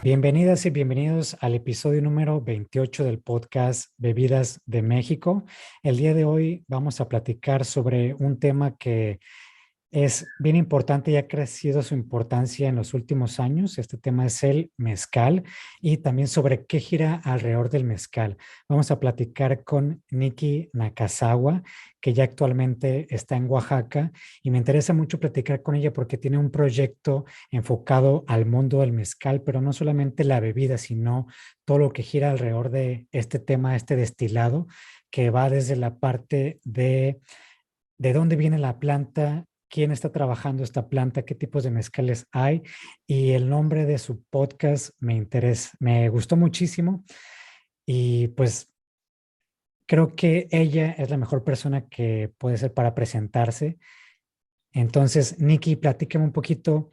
Bienvenidas y bienvenidos al episodio número 28 del podcast Bebidas de México. El día de hoy vamos a platicar sobre un tema que es bien importante y ha crecido su importancia en los últimos años. Este tema es el mezcal y también sobre qué gira alrededor del mezcal. Vamos a platicar con Nikki Nakazawa, que ya actualmente está en Oaxaca, y me interesa mucho platicar con ella porque tiene un proyecto enfocado al mundo del mezcal, pero no solamente la bebida, sino todo lo que gira alrededor de este tema, este destilado, que va desde la parte de dónde viene la planta, quién está trabajando esta planta, qué tipos de mezcales hay, y el nombre de su podcast me interesa, me gustó muchísimo y pues creo que ella es la mejor persona que puede ser para presentarse. Entonces, Nikki, platícame un poquito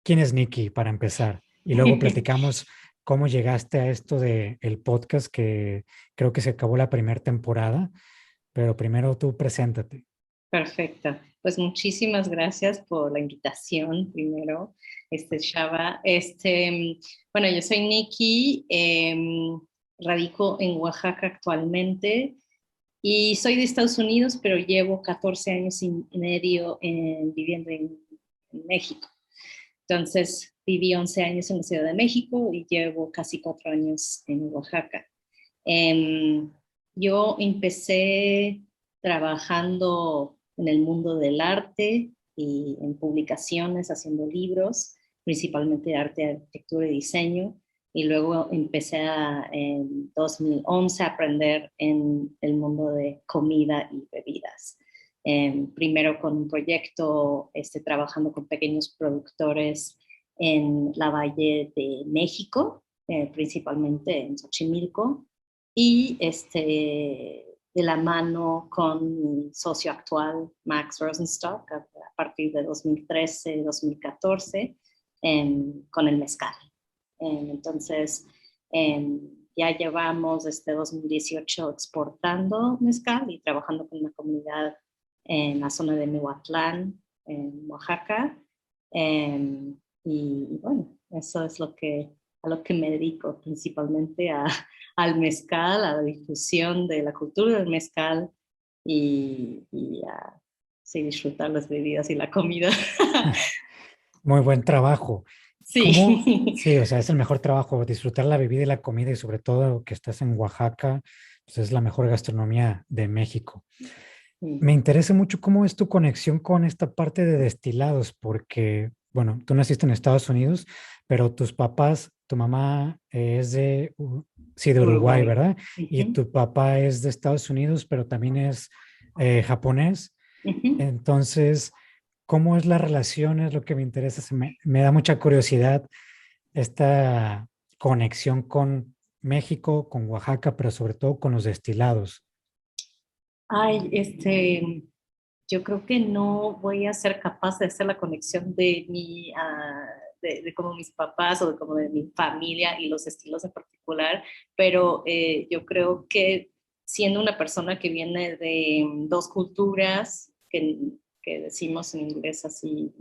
quién es Nikki para empezar y luego platicamos cómo llegaste a esto de el podcast, que creo que se acabó la primera temporada, pero primero tú preséntate. Perfecto. Pues muchísimas gracias por la invitación primero, Shava. Bueno, yo soy Nikki, radico en Oaxaca actualmente y soy de Estados Unidos, pero llevo 14 años y medio viviendo en México. Entonces, viví 11 años en la Ciudad de México y llevo casi 4 años en Oaxaca. Em, yo empecé trabajando en el mundo del arte y en publicaciones, haciendo libros, principalmente de arte, arquitectura y diseño. Y luego en 2011 a aprender en el mundo de comida y bebidas. Primero con un proyecto trabajando con pequeños productores en la Valle de México, principalmente en Xochimilco, y de la mano con mi socio actual, Max Rosenstock, a partir de 2013-2014, con el mezcal. Entonces, ya llevamos desde 2018 exportando mezcal y trabajando con una comunidad en la zona de Mihuatlán, en Oaxaca. Y bueno, eso es a lo que me dedico principalmente, al mezcal, a la difusión de la cultura del mezcal y a sí, disfrutar las bebidas y la comida. Muy buen trabajo. ¿Cómo? Sí. Sí, o sea, es el mejor trabajo, disfrutar la bebida y la comida y sobre todo que estás en Oaxaca, pues es la mejor gastronomía de México. Me interesa mucho cómo es tu conexión con esta parte de destilados, porque, bueno, tú naciste en Estados Unidos, pero tus papás, tu mamá es sí, de Uruguay, Uruguay. ¿verdad? Y Uh-huh. tu papá es de Estados Unidos, pero también es japonés. Uh-huh. Entonces, ¿cómo es la relación? Es lo que me interesa. Me da mucha curiosidad esta conexión con México, con Oaxaca, pero sobre todo con los destilados. Ay, yo creo que no voy a ser capaz de hacer la conexión de como mis papás o de como de mi familia y los estilos en particular, pero yo creo que siendo una persona que viene de dos culturas, que decimos en inglés así,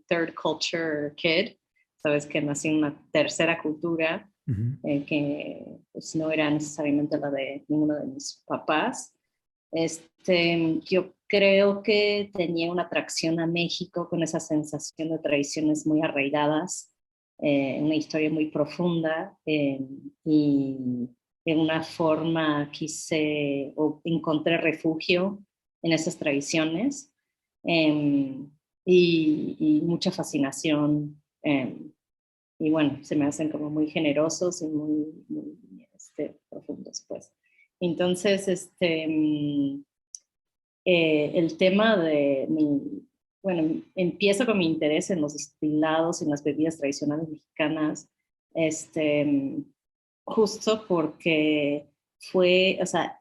third culture kid, sabes que nací en una tercera cultura, Ujú. que pues, no era necesariamente la de ninguno de mis papás. Yo creo que tenía una atracción a México con esa sensación de tradiciones muy arraigadas, una historia muy profunda, y de una forma quise o encontré refugio en esas tradiciones, eh, y mucha fascinación, y bueno, se me hacen como muy generosos y muy profundos, pues. Entonces, el tema bueno, empiezo con mi interés en los destilados, en las bebidas tradicionales mexicanas, este, justo porque o sea,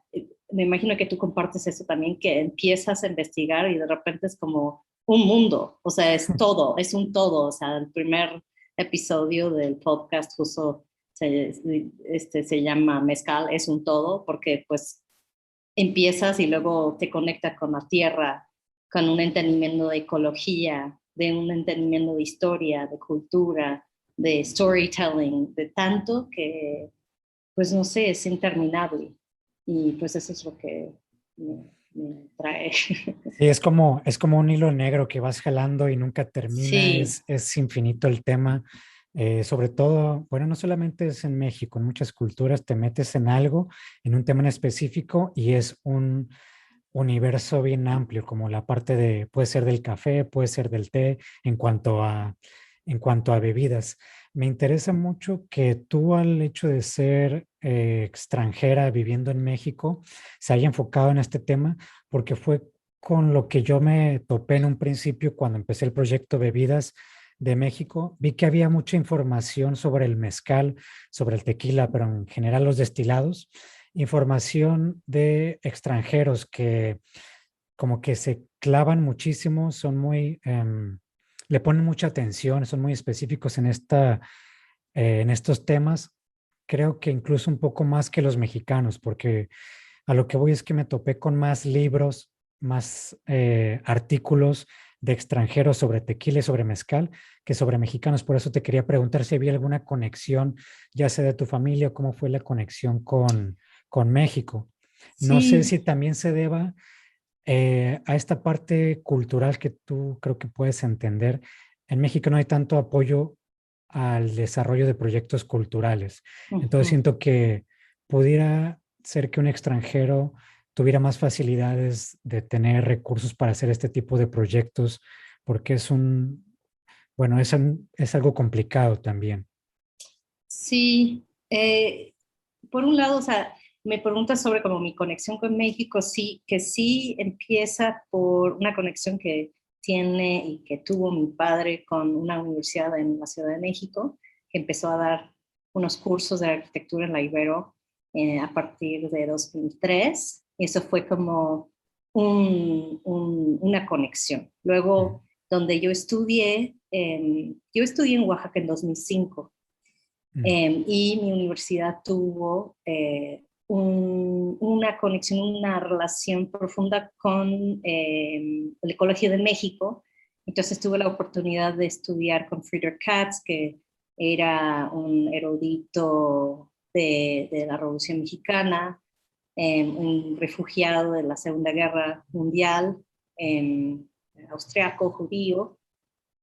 me imagino que tú compartes eso también, que empiezas a investigar y de repente es como un mundo, o sea, es un todo, o sea, el primer episodio del podcast justo se llama Mezcal es un todo, porque pues empiezas y luego te conectas con la tierra, con un entendimiento de ecología, de un entendimiento de historia, de cultura, de storytelling, de tanto que, pues no sé, es interminable. Y pues eso es lo que me trae. Sí, es como un hilo negro que vas jalando y nunca termina, Sí, es infinito el tema. Sobre todo, bueno, no solamente es en México, en muchas culturas te metes en algo, en un tema en específico y es un universo bien amplio, como la parte de, puede ser del café, puede ser del té, en cuanto a bebidas. Me interesa mucho que tú al hecho de ser extranjera viviendo en México, se haya enfocado en este tema, porque fue con lo que yo me topé en un principio cuando empecé el proyecto Bebidas de México. Vi que había mucha información sobre el mezcal, sobre el tequila, pero en general los destilados, información de extranjeros que como que se clavan muchísimo, son muy, le ponen mucha atención, son muy específicos en estos temas. Creo que incluso un poco más que los mexicanos, porque a lo que voy es que me topé con más libros, más artículos de extranjeros sobre tequila y sobre mezcal que sobre mexicanos. Por eso te quería preguntar si había alguna conexión, ya sea de tu familia, o cómo fue la conexión con México. No sé sí, si también se deba a esta parte cultural que tú creo que puedes entender. En México no hay tanto apoyo al desarrollo de proyectos culturales. Entonces ujú. siento que pudiera ser que un extranjero tuviera más facilidades de tener recursos para hacer este tipo de proyectos, porque bueno, es algo complicado también. Sí, por un lado, o sea, me preguntas sobre como mi conexión con México, sí, que sí empieza por una conexión que tiene y que tuvo mi padre con una universidad en la Ciudad de México, que empezó a dar unos cursos de arquitectura en la Ibero a partir de 2003. Y eso fue como una conexión. Mm, Luego, donde yo estudié en Oaxaca en 2005. mm, Y mi universidad tuvo una conexión, una relación profunda con el Colegio de México. Entonces tuve la oportunidad de estudiar con Friedrich Katz, que era un erudito de la Revolución Mexicana, un refugiado de la Segunda Guerra Mundial, austriaco, judío,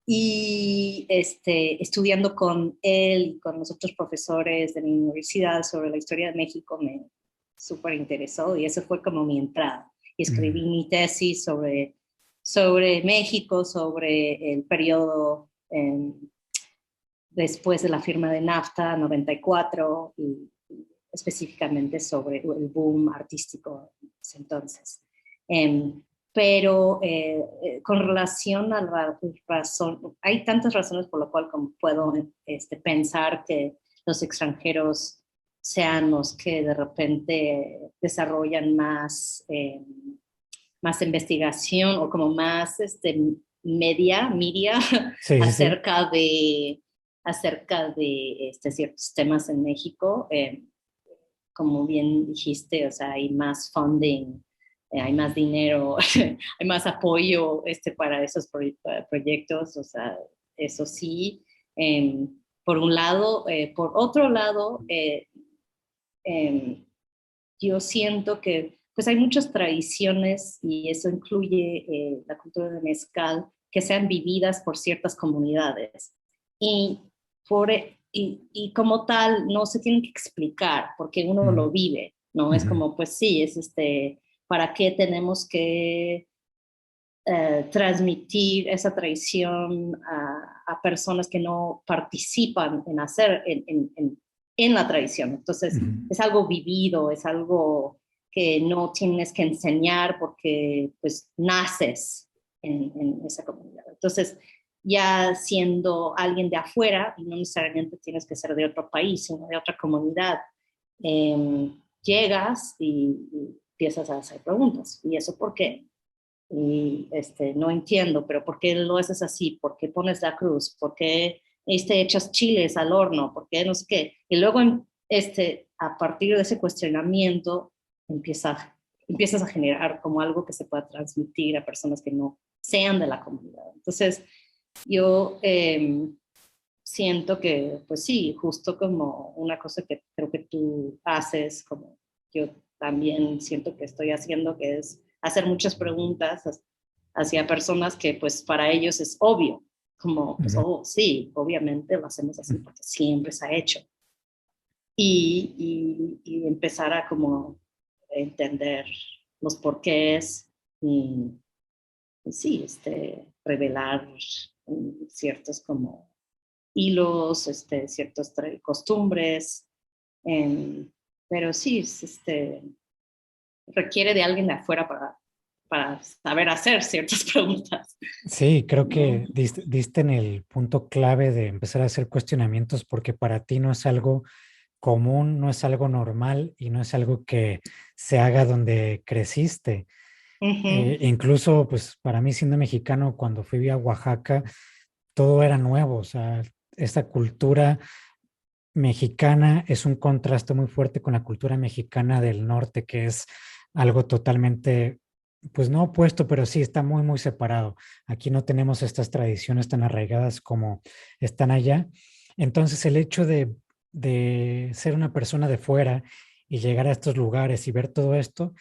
y estudiando con él y con los otros profesores de mi universidad sobre la historia de México me súper interesó y eso fue como mi entrada. Y escribí mm. mi tesis sobre México, sobre el periodo después de la firma de NAFTA 94 y específicamente sobre el boom artístico entonces. Um, pero con relación a la razón, hay tantas razones por las cuales como puedo pensar que los extranjeros sean los que de repente desarrollan más investigación o como más media Sí, sí, sí. acerca de, acerca de ciertos temas en México. Como bien dijiste, o sea, hay más funding, hay más dinero, hay más apoyo para esos proyectos, o sea, eso sí, por un lado. Por otro lado, eh, yo siento que pues hay muchas tradiciones y eso incluye la cultura de mezcal que sean vividas por ciertas comunidades y, y como tal no se tienen que explicar porque uno Mm, lo vive, ¿no? Es ujú. como pues sí, es ¿para qué tenemos que transmitir esa tradición a personas que no participan en hacer, en la tradición? Entonces, Ujú. es algo vivido, es algo que no tienes que enseñar porque pues naces en esa comunidad. Entonces, ya siendo alguien de afuera, y no necesariamente tienes que ser de otro país, sino de otra comunidad, llegas y empiezas a hacer preguntas. ¿Y eso por qué? Y no entiendo, pero ¿por qué lo haces así? ¿Por qué pones la cruz? ¿Por qué echas chiles al horno? ¿Por qué no sé qué? Y luego a partir de ese cuestionamiento empiezas a generar como algo que se pueda transmitir a personas que no sean de la comunidad. Entonces, yo siento que, pues sí, justo como una cosa que creo que tú haces, como yo también siento que estoy haciendo, que es hacer muchas preguntas hacia personas que pues para ellos es obvio, como pues, Ujú. oh, sí, obviamente lo hacemos así porque siempre se ha hecho. Y empezar a como entender los porqués y sí, revelar ciertos como hilos, ciertas costumbres, em, pero sí, requiere de alguien de afuera para saber hacer ciertas preguntas, Sí, creo ¿no? que diste en el punto clave de empezar a hacer cuestionamientos porque para ti no es algo común, no es algo normal y no es algo que se haga donde creciste. Ujú, Incluso, pues para mí siendo mexicano, cuando fui a Oaxaca, todo era nuevo. O sea, esta cultura mexicana es un contraste muy fuerte con la cultura mexicana del norte, que es algo totalmente, pues no opuesto, pero sí está muy, muy separado. Aquí no tenemos estas tradiciones tan arraigadas como están allá. Entonces, el hecho de ser una persona de fuera y llegar a estos lugares y ver todo esto,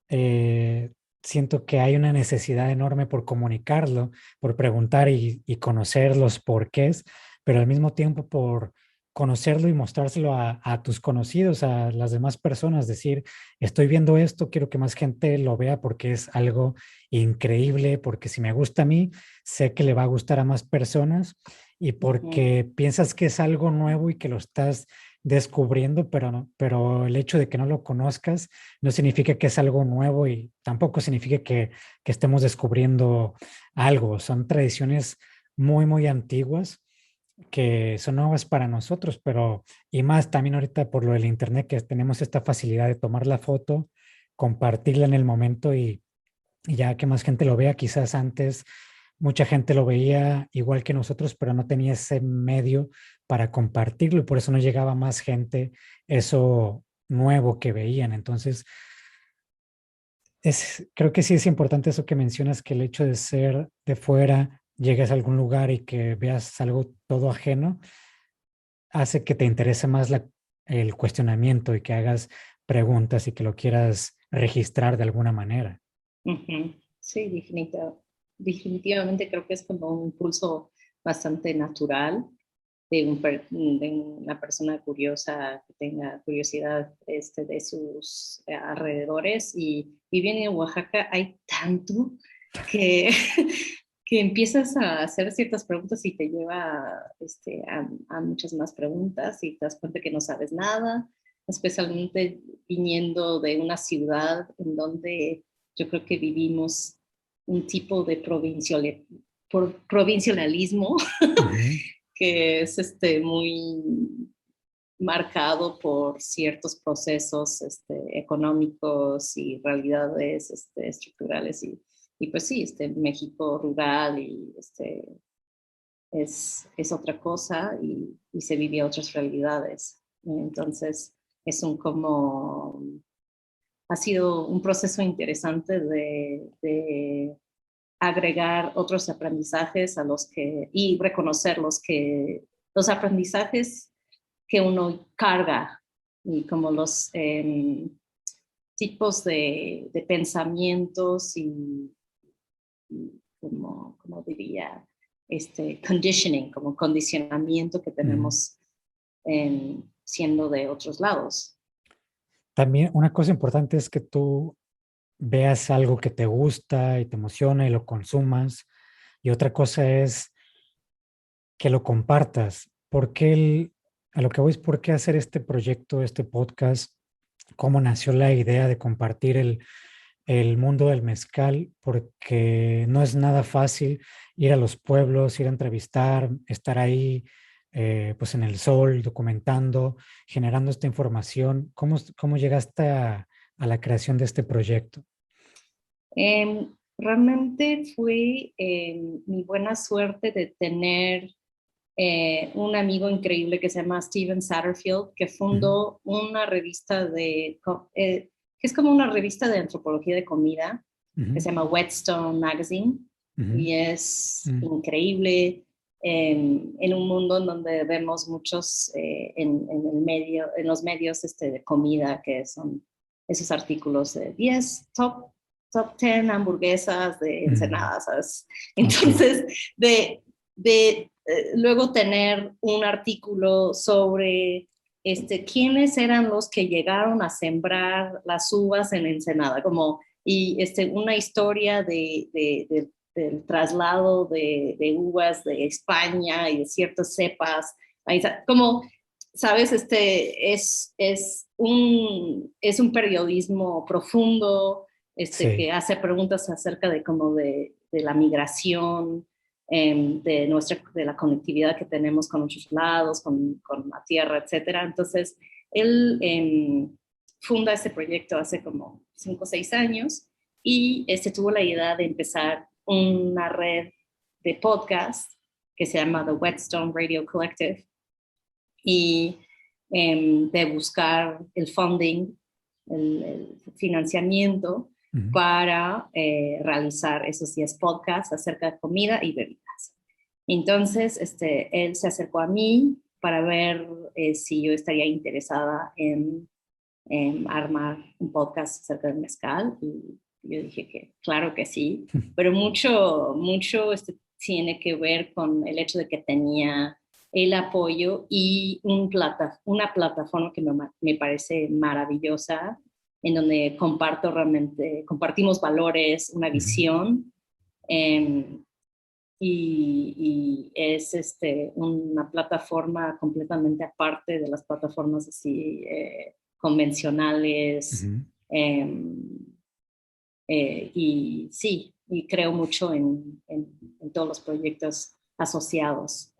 eh, siento que hay una necesidad enorme por comunicarlo, por preguntar y conocer los porqués, pero al mismo tiempo por conocerlo y mostrárselo a tus conocidos, a las demás personas, decir, estoy viendo esto, quiero que más gente lo vea porque es algo increíble, porque si me gusta a mí, sé que le va a gustar a más personas y ujú, porque piensas que es algo nuevo y que lo estás descubriendo, pero, pero el hecho de que no lo conozcas no significa que es algo nuevo y tampoco significa que estemos descubriendo algo. Son tradiciones muy, muy antiguas que son nuevas para nosotros, pero y más también ahorita por lo del internet que tenemos esta facilidad de tomar la foto, compartirla en el momento y ya que más gente lo vea, quizás antes mucha gente lo veía igual que nosotros, pero no tenía ese medio para compartirlo y por eso no llegaba más gente eso nuevo que veían. Entonces, creo que sí es importante eso que mencionas, que el hecho de ser de fuera, llegues a algún lugar y que veas algo todo ajeno, hace que te interese más el cuestionamiento y que hagas preguntas y que lo quieras registrar de alguna manera. ujú. Sí, definitivamente creo que es como un impulso bastante natural de una persona curiosa que tenga curiosidad de sus alrededores y viviendo en Oaxaca hay tanto que, que empiezas a hacer ciertas preguntas y te lleva a muchas más preguntas y te das cuenta que no sabes nada, especialmente viniendo de una ciudad en donde yo creo que vivimos un tipo de provincialismo Ujú. que es muy marcado por ciertos procesos económicos y realidades estructurales y pues sí, México rural y es otra cosa y se vive otras realidades. Entonces es ha sido un proceso interesante de agregar otros aprendizajes a y reconocer los aprendizajes que uno carga y como los tipos de pensamientos y como diría, conditioning, como condicionamiento que Ujú. tenemos siendo de otros lados. También una cosa importante es que tú veas algo que te gusta y te emociona y lo consumas. Y otra cosa es que lo compartas. A lo que voy es por qué hacer este proyecto, este podcast, cómo nació la idea de compartir el mundo del mezcal, porque no es nada fácil ir a los pueblos, ir a entrevistar, estar ahí, pues en el sol, documentando, generando esta información. ¿Cómo llegaste a la creación de este proyecto? Realmente fue mi buena suerte de tener un amigo increíble que se llama Steven Satterfield, que Ujú, fundó una revista que es como una revista de antropología de comida, que ujú, se llama Whetstone Magazine, ujú, y es ujú, increíble. en un mundo en donde vemos muchos en los medios de comida, que son esos artículos de 10 top 10 hamburguesas de Ensenada, ¿sabes? Entonces, luego tener un artículo sobre quiénes eran los que llegaron a sembrar las uvas en Ensenada, y una historia del traslado de uvas de España y de ciertas cepas, como, ¿sabes? Es un periodismo profundo, Sí. que hace preguntas acerca de la migración, de la conectividad que tenemos con otros lados, con la tierra, etcétera. Entonces, él funda este proyecto hace como 5 o 6 años y tuvo la idea de empezar una red de podcast que se llama The Whetstone Radio Collective y de buscar el funding, el financiamiento para realizar esos 10 podcasts acerca de comida y bebidas. Entonces, él se acercó a mí para ver si yo estaría interesada en armar un podcast acerca del mezcal, y yo dije que claro que sí, pero mucho tiene que ver con el hecho de que tenía el apoyo y una plataforma que me parece maravillosa, en donde compartimos valores, una visión, y es una plataforma completamente aparte de las plataformas así convencionales. Y sí, y creo mucho en todos los proyectos asociados.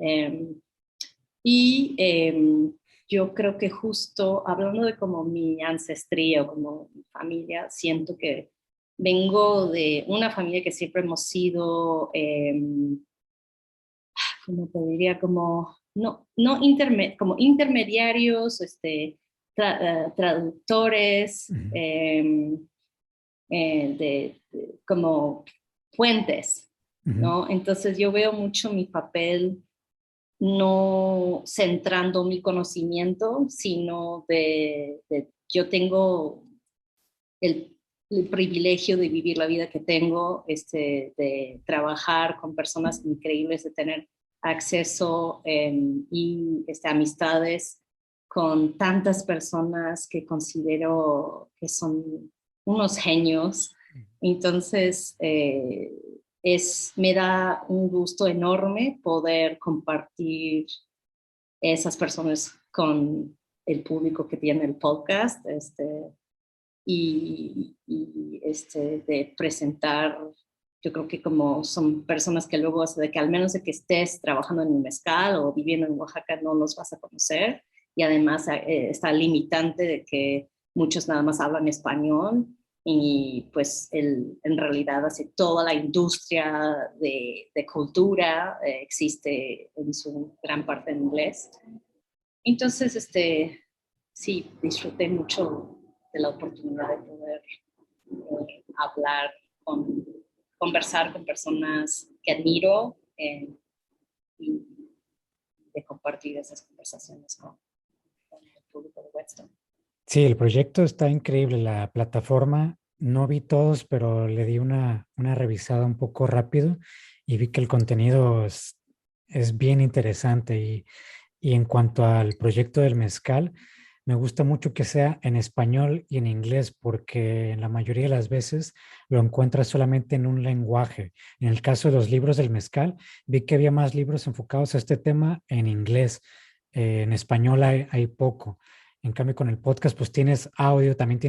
Yo creo que justo hablando de como mi ancestría o como mi familia, siento que vengo de una familia que siempre hemos sido, como te diría, como como intermediarios, traductores, como puentes, ¿no? Entonces yo veo mucho mi papel no centrando mi conocimiento, sino yo tengo el privilegio de vivir la vida que tengo, de trabajar con personas increíbles, de tener acceso y amistades con tantas personas que considero que son unos genios. Entonces, me da un gusto enorme poder compartir esas personas con el público que tiene el podcast, de presentar. Yo creo que como son personas que luego, de que al menos de que estés trabajando en un mezcal o viviendo en Oaxaca, no los vas a conocer, y además está limitante de que muchos nada más hablan español, y pues en realidad toda la industria de cultura existe en su gran parte en inglés. Entonces, sí, disfruté mucho de la oportunidad de poder hablar, conversar con personas que admiro, y de compartir esas conversaciones con el público de Whetstone. Sí, el proyecto está increíble. La plataforma, no vi todos, pero le di una revisada un poco rápido y vi que el contenido es bien interesante. Y en cuanto al proyecto del mezcal, me gusta mucho que sea en español y en inglés, porque en la mayoría de las veces lo encuentras solamente en un lenguaje. En el caso de los libros del mezcal, vi que había más libros enfocados a este tema en inglés. En español hay poco. En cambio, con el podcast, pues tienes audio, también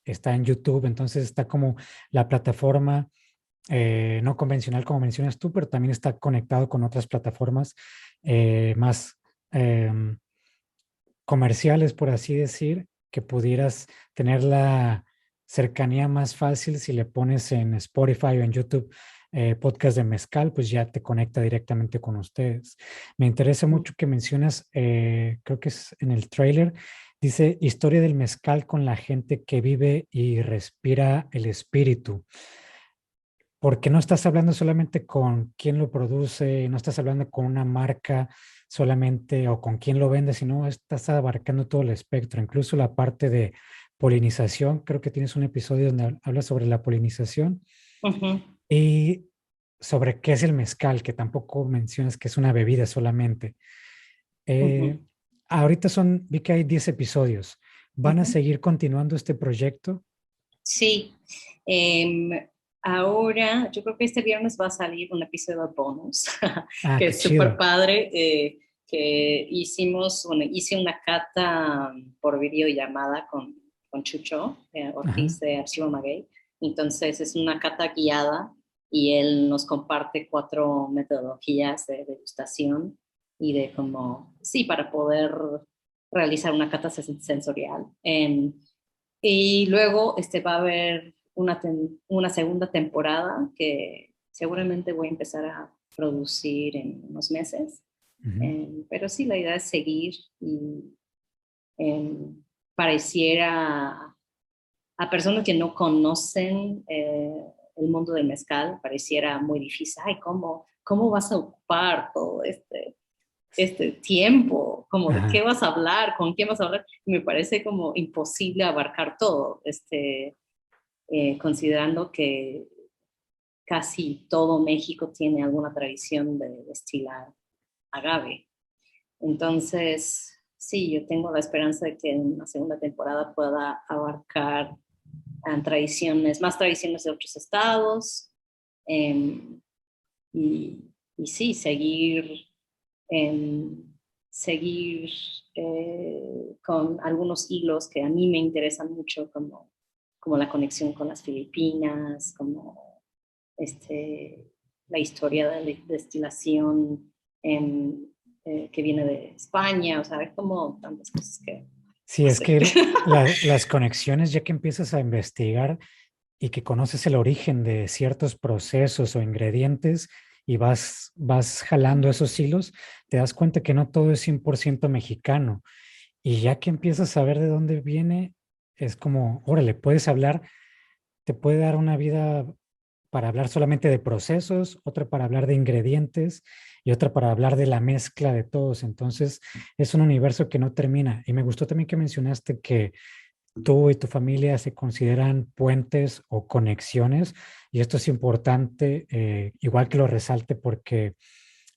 está en YouTube, entonces está como la plataforma no convencional como mencionas tú, pero también está conectado con otras plataformas más em, comerciales, por así decir, que pudieras tener la cercanía más fácil si le pones en Spotify o en YouTube podcast de mezcal, pues ya te conecta directamente con ustedes. Me interesa mucho que mencionas, creo que es en el trailer, dice historia del mezcal con la gente que vive y respira el espíritu. porque no estás hablando solamente con quién lo produce, no estás hablando con una marca solamente o con quién lo vende, sino estás abarcando todo el espectro, incluso la parte de polinización. Creo que tienes un episodio donde hablas sobre la polinización Ujú, y sobre qué es el mezcal, que tampoco mencionas que es una bebida solamente. ujú, Eh, ahorita vi que hay 10 episodios. ¿Van a ujú. seguir continuando este proyecto? Sí, em, ahora yo creo que este viernes va a salir un episodio bonus, Ah, que qué es súper chido. padre, que hice una cata por videollamada con Chucho Ajá. Ortiz de Archivo Maguey. Entonces es una cata guiada y él nos comparte 4 metodologías de degustación y de cómo, sí, para poder realizar una cata sensorial. Y luego va a haber una segunda temporada que seguramente voy a empezar a producir en unos meses. Ujú. Pero sí, la idea es seguir y eh, pareciera a personas que no conocen el mundo del mezcal, pareciera muy difícil. Ay, ¿cómo vas a ocupar todo este tiempo? ¿Cómo de qué Ajá. vas a hablar? ¿Con quién vas a hablar? Me parece como imposible abarcar todo. Considerando que casi todo México tiene alguna tradición de destilar agave. Entonces, sí, yo tengo la esperanza de que en la segunda temporada pueda abarcar más tradiciones de otros estados, eh, y, y, sí, eh, seguir con algunos hilos que a mí me interesan mucho, como la conexión con las Filipinas, como este, la historia de la destilación que viene de España, o sea, hay como tantas cosas que Sí, es hacer. que las conexiones, ya que empiezas a investigar y que conoces el origen de ciertos procesos o ingredientes y vas jalando esos hilos, te das cuenta que no todo es 100% mexicano. Y ya que empiezas a ver de dónde viene, es como, órale, puedes hablar, te puede dar una vida para hablar solamente de procesos, otra para hablar de ingredientes y otra para hablar de la mezcla de todos. Entonces, es un universo que no termina. Y me gustó también que mencionaste que tú y tu familia se consideran puentes o conexiones, y esto es importante, igual que lo resalte, porque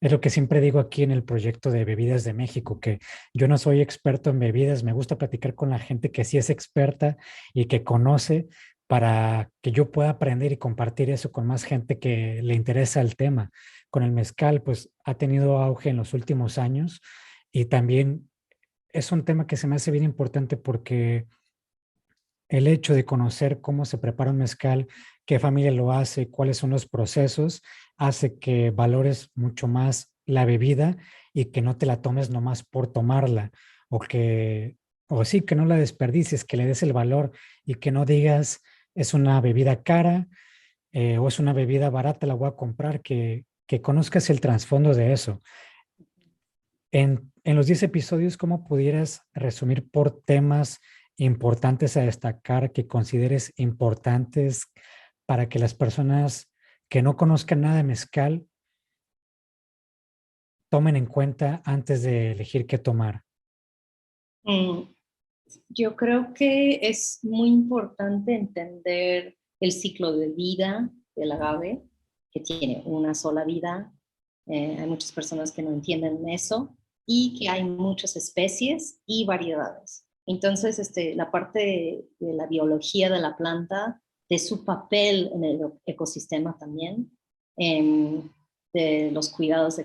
es lo que siempre digo aquí en el proyecto de Bebidas de México, que yo no soy experto en bebidas, me gusta platicar con la gente que sí es experta y que conoce, para que yo pueda aprender y compartir eso con más gente que le interesa el tema. Con el mezcal, pues ha tenido auge en los últimos años, y también es un tema que se me hace bien importante porque el hecho de conocer cómo se prepara un mezcal, qué familia lo hace, cuáles son los procesos, hace que valores mucho más la bebida y que no te la tomes nomás por tomarla, o o sí, que no la desperdicies, que le des el valor y que no digas es una bebida cara, o es una bebida barata, la voy a comprar, que conozcas el trasfondo de eso. En los 10 episodios, ¿cómo pudieras resumir por temas importantes a destacar que consideres importantes para que las personas que no conozcan nada de mezcal tomen en cuenta antes de elegir qué tomar? Mm, yo creo que es muy importante entender el ciclo de vida del agave, que tiene una sola vida. Hay muchas personas que no entienden eso y que hay muchas especies y variedades. Entonces, la parte de la biología de la planta, de su papel en el ecosistema también, em, de los cuidados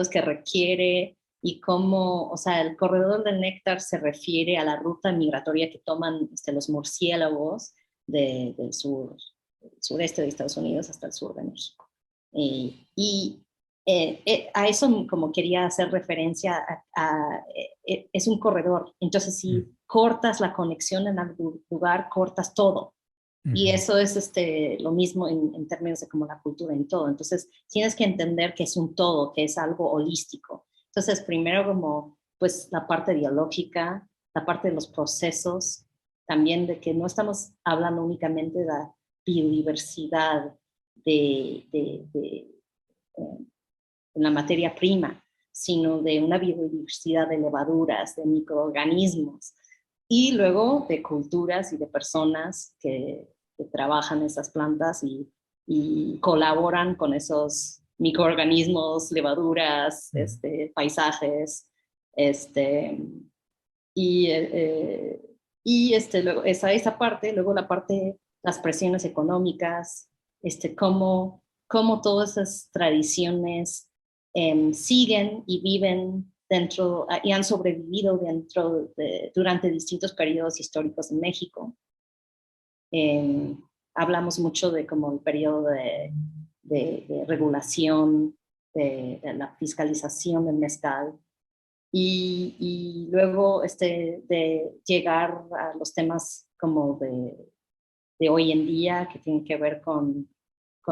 que requiere y cómo, o sea, el corredor del néctar se refiere a la ruta migratoria que toman los murciélagos del sureste de Estados Unidos hasta el sur de México. Y a eso como quería hacer referencia es un corredor. Entonces, Mm, si cortas la conexión en algún lugar, cortas todo. Y ujú. eso es lo mismo en términos de como la cultura en todo. Entonces, tienes que entender que es un todo, que es algo holístico. Entonces, primero como pues la parte biológica, la parte de los procesos, también de que no estamos hablando únicamente de la biodiversidad la materia prima, sino de una biodiversidad de levaduras, de microorganismos, y luego de culturas y de personas que trabajan esas plantas y colaboran con esos microorganismos, levaduras, paisajes, y, luego esa parte, luego la parte, las presiones económicas, cómo todas esas tradiciones siguen y viven dentro y han sobrevivido durante distintos periodos históricos en México. Hablamos mucho de como el periodo de regulación, de la fiscalización del mezcal, y luego de llegar a los temas como de hoy en día, que tienen que ver con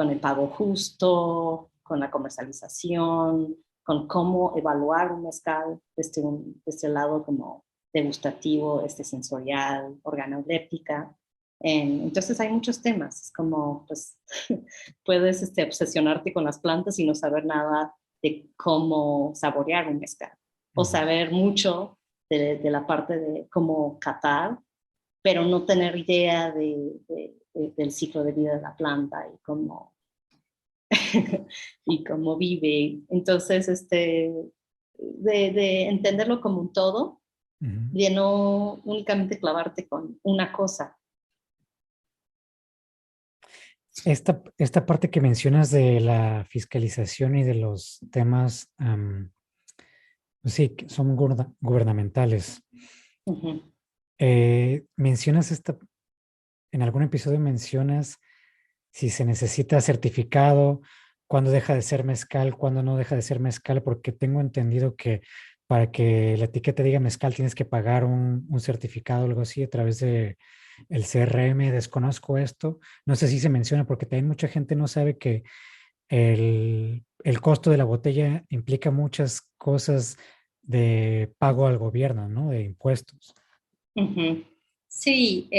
el pago justo, con la comercialización, con cómo evaluar un mezcal desde el lado como degustativo, sensorial, organoléptica. Entonces hay muchos temas, es como pues puedes obsesionarte con las plantas y no saber nada de cómo saborear un mezcal, o saber mucho de la parte de cómo catar, pero no tener idea del ciclo de vida de la planta y cómo, y cómo vive. Entonces, de entenderlo como un todo, de no únicamente clavarte con una cosa. Esta parte que mencionas de la fiscalización y de los temas, sí, que son gubernamentales. Mencionas en algún episodio mencionas si se necesita certificado, cuándo deja de ser mezcal, cuándo no deja de ser mezcal, porque tengo entendido que para que la etiqueta diga mezcal tienes que pagar un certificado o algo así a través de el CRM. Desconozco esto. No sé si se menciona porque también mucha gente no sabe que el costo de la botella implica muchas cosas de pago al gobierno, ¿no? De impuestos. Sí,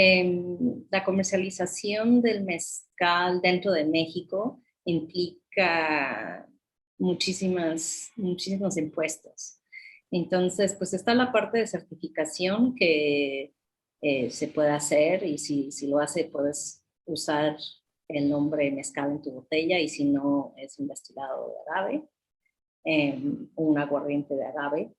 la comercialización del mezcal dentro de México implica muchísimos impuestos. Entonces, pues está la parte de certificación que se puede hacer, y si lo hace, puedes usar el nombre mezcal en tu botella, y si no, es un destilado de agave, un aguardiente de agave.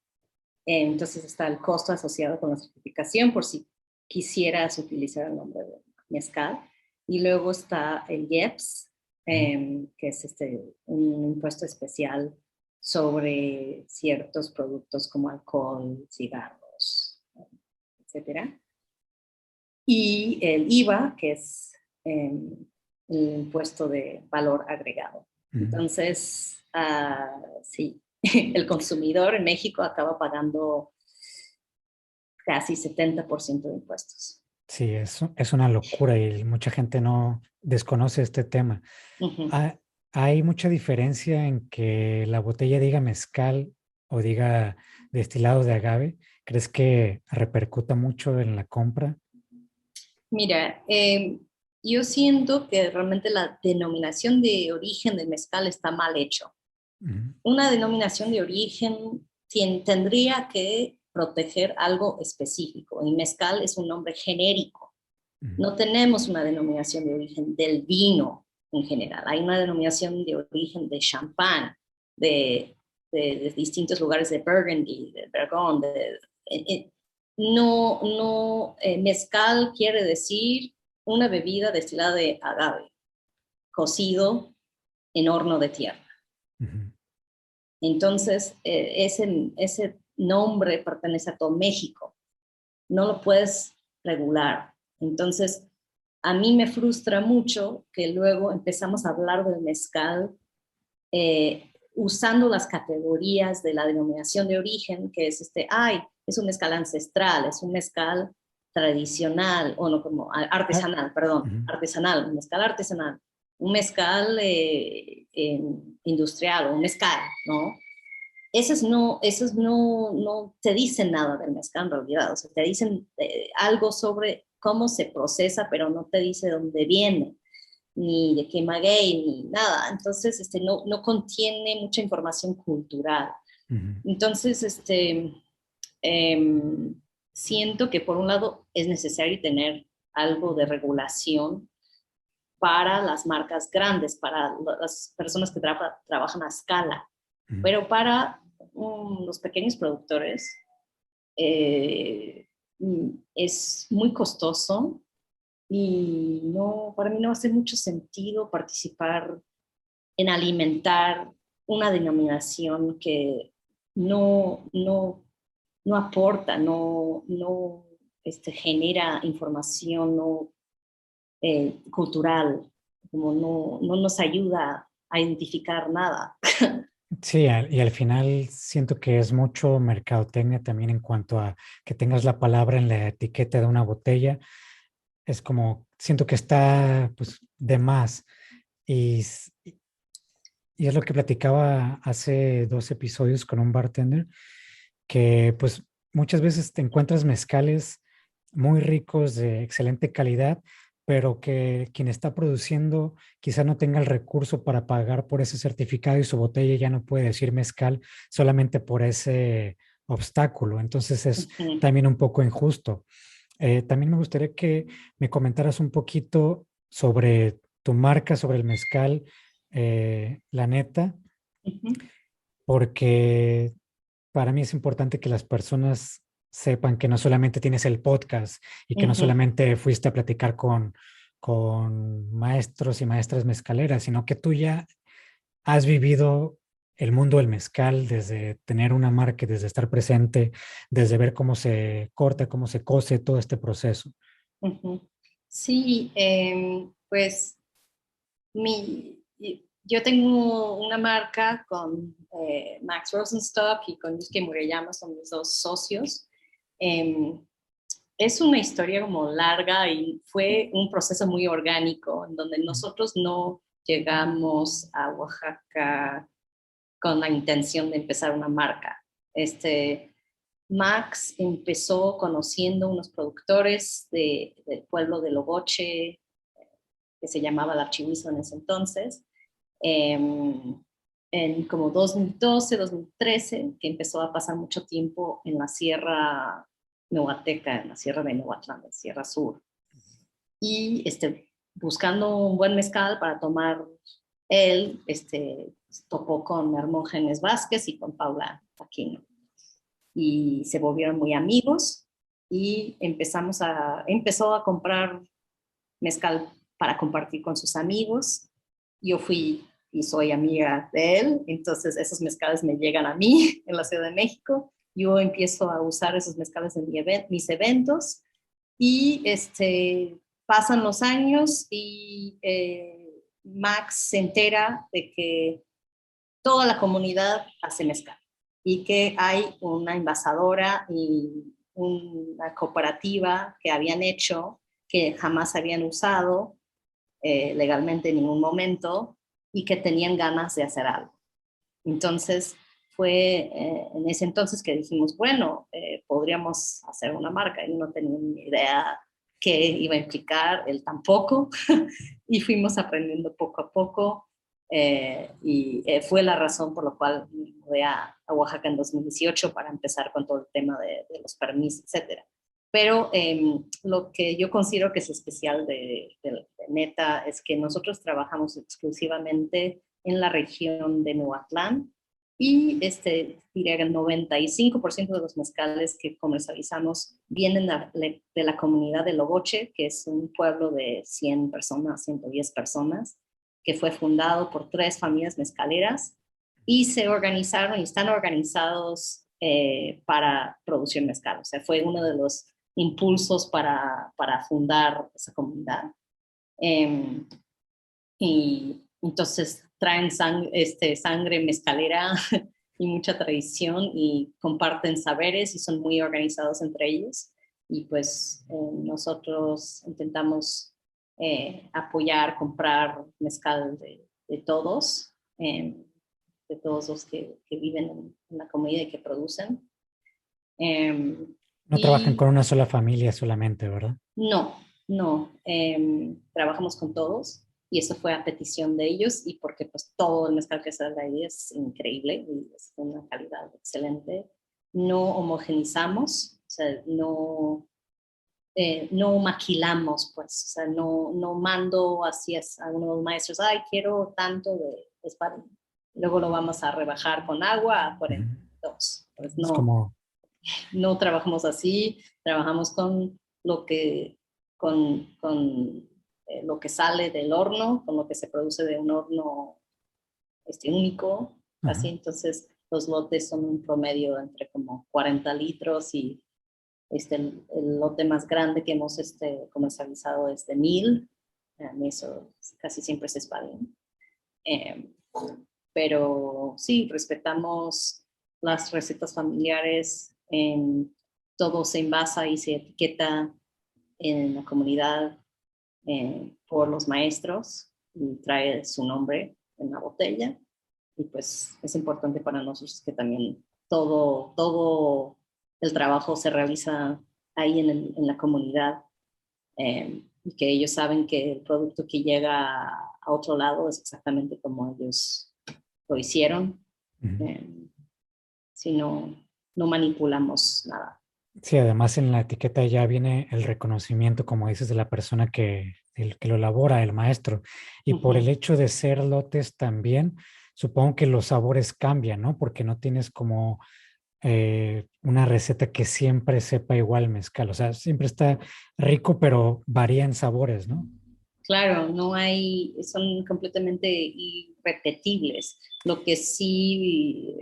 Entonces está el costo asociado con la certificación por si quisieras utilizar el nombre de mezcal. Y luego está el IEPS, que es un impuesto especial sobre ciertos productos como alcohol, cigarros, etcétera. Y el IVA, que es el impuesto de valor agregado. Entonces, sí, el consumidor en México acaba pagando casi 70% de impuestos. Sí, es una locura y mucha gente no desconoce este tema. Hay mucha diferencia en que la botella diga mezcal o diga destilado de agave. ¿Crees que repercuta mucho en la compra? Mira, yo siento que realmente la denominación de origen del mezcal está mal hecho. Una denominación de origen tendría que proteger algo específico. El mezcal es un nombre genérico. No tenemos una denominación de origen del vino en general. Hay una denominación de origen de champán, de distintos lugares de Burgundy, de Bourgogne. Mezcal quiere decir una bebida destilada de agave, cocido en horno de tierra. Entonces, ese nombre pertenece a todo México. No lo puedes regular. Entonces, a mí me frustra mucho que luego empezamos a hablar del mezcal usando las categorías de la denominación de origen, que es es un mezcal ancestral, es un mezcal tradicional, o no, como artesanal, artesanal, un mezcal artesanal, un mezcal industrial, o un mezcal, ¿no? Esos no te dicen nada del mezcal en realidad, o sea, te dicen algo sobre cómo se procesa, pero no te dice dónde viene. ni de qué maguey, ni nada. Entonces, no contiene mucha información cultural. Ujú. Entonces, em, siento que por un lado es necesario tener algo de regulación para las marcas grandes, para las personas que trabajan a escala, Ujú. pero para los pequeños productores es muy costoso y no, para mí no hace mucho sentido participar en alimentar una denominación que no aporta, genera información cultural, como no nos ayuda a identificar nada. Sí, y al final siento que es mucho mercadotecnia también en cuanto a que tengas la palabra en la etiqueta de una botella. Es como, siento que está pues de más. Y, y es lo que platicaba hace 2 episodios con un bartender, que pues muchas veces te encuentras mezcales muy ricos de excelente calidad, pero que quien está produciendo quizá no tenga el recurso para pagar por ese certificado y su botella ya no puede decir mezcal solamente por ese obstáculo. Entonces es Ujú, también un poco injusto. También me gustaría que me comentaras un poquito sobre tu marca, sobre el mezcal, La Neta, ujú, porque para mí es importante que las personas sepan que no solamente tienes el podcast y que no ujú. solamente fuiste a platicar con maestros y maestras mezcaleras, sino que tú ya has vivido el mundo del mezcal desde tener una marca, desde estar presente, desde ver cómo se corta, cómo se cose todo este proceso. Ujú. Sí, pues yo tengo una marca con Max Rosenstock y con Yusuke Murayama, son mis dos socios. Em, es una historia como larga y fue un proceso muy orgánico en donde nosotros no llegamos a Oaxaca con la intención de empezar una marca. Max empezó conociendo unos productores del pueblo de Logoche, que se llamaba La Archivizo en ese entonces, eh, en como 2012, 2013, que empezó a pasar mucho tiempo en la Sierra Nehuateca, en la Sierra de Nehuatlán, en Sierra Sur. Y buscando un buen mezcal para tomar, él topó con Hermógenes Vázquez y con Paula Aquino. Y se volvieron muy amigos y empezó a comprar mezcal para compartir con sus amigos. Yo fui y soy amiga de él, entonces esos mezcales me llegan a mí en la Ciudad de México. Yo empiezo a usar esos mezcales en mis eventos y pasan los años y Max se entera de que toda la comunidad hace mezcal y que hay una envasadora y una cooperativa que habían hecho que jamás habían usado legalmente en ningún momento y que tenían ganas de hacer algo. Entonces fue en ese entonces que dijimos, bueno, podríamos hacer una marca. Y no tenía ni idea qué iba a implicar, él tampoco, y fuimos aprendiendo poco a poco. Fue la razón por la cual me mudé a Oaxaca en 2018 para empezar con todo el tema de los permisos, etcétera. Pero lo que yo considero que es especial de Neta es que nosotros trabajamos exclusivamente en la región de Nuatlán y diría que el 95% de los mezcales que comercializamos vienen de la comunidad de Logoche, que es un pueblo de 100 personas, 110 personas, que fue fundado por 3 familias mezcaleras y se organizaron y están organizados para producir mezcal. O sea, fue uno de los impulsos para fundar esa comunidad. Eh, y entonces traen sangre mezcalera y mucha tradición y comparten saberes y son muy organizados entre ellos. Y pues nosotros intentamos apoyar, comprar mezcal eh, de todos los que viven en la comunidad y que producen. Eh, No trabajan con y una sola familia solamente, ¿verdad? no, no, trabajamos con todos. y eso fue a petición de ellos y porque pues todo el mezcal que sale de ahí es increíble y es de una calidad excelente. No homogenizamos, o sea, no maquilamos, pues, o sea, no mando así a uno de los maestros, ay, quiero tanto de espadín. Luego lo vamos a rebajar con agua a Ujú. 42. Pues Es no, como, no trabajamos así, trabajamos con lo que, con lo que sale del horno, con lo que se produce de un horno único, así. ajá, Entonces los lotes son un promedio entre como 40 litros y el lote más grande que hemos comercializado es de 1000. Eso casi siempre es espadín. Eh, pero sí, respetamos las recetas familiares, todo se envasa y se etiqueta en la comunidad por los maestros y trae su nombre en la botella. Y pues es importante para nosotros que también todo el trabajo se realiza ahí en la comunidad, y que ellos saben que el producto que llega a otro lado es exactamente como ellos lo hicieron. ujú. Eh, si no manipulamos nada. Sí, además en la etiqueta ya viene el reconocimiento, como dices, de la persona el que lo elabora, el maestro. Y por el Ujú. hecho de ser lotes también, supongo que los sabores cambian, ¿no? Porque no tienes como una receta que siempre sepa igual mezcal. O sea, siempre está rico, pero varía en sabores, ¿no? Claro, no hay, son completamente irrepetibles. Lo que sí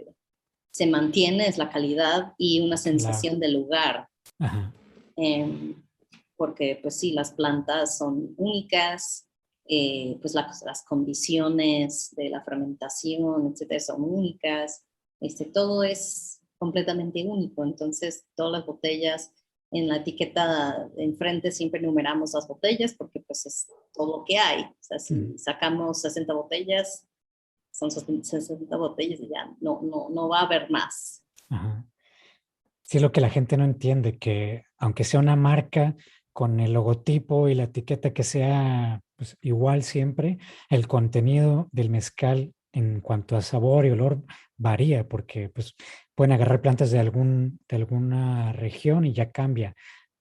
se mantiene es la calidad y una Claro. sensación de lugar. Ajá. Eh, Porque pues sí, las plantas son únicas, pues las condiciones de la fermentación, etcétera, son únicas. Todo es completamente único. Entonces, todas las botellas en la etiqueta de enfrente siempre numeramos las botellas porque pues es todo lo que hay. O sea, Mm, si sacamos 60 botellas, son 60 botellas y ya no va a haber más. ajá. Sí, lo que la gente no entiende, que aunque sea una marca con el logotipo y la etiqueta que sea pues, igual siempre, el contenido del mezcal en cuanto a sabor y olor varía, porque pues, pueden agarrar plantas de alguna región y ya cambia,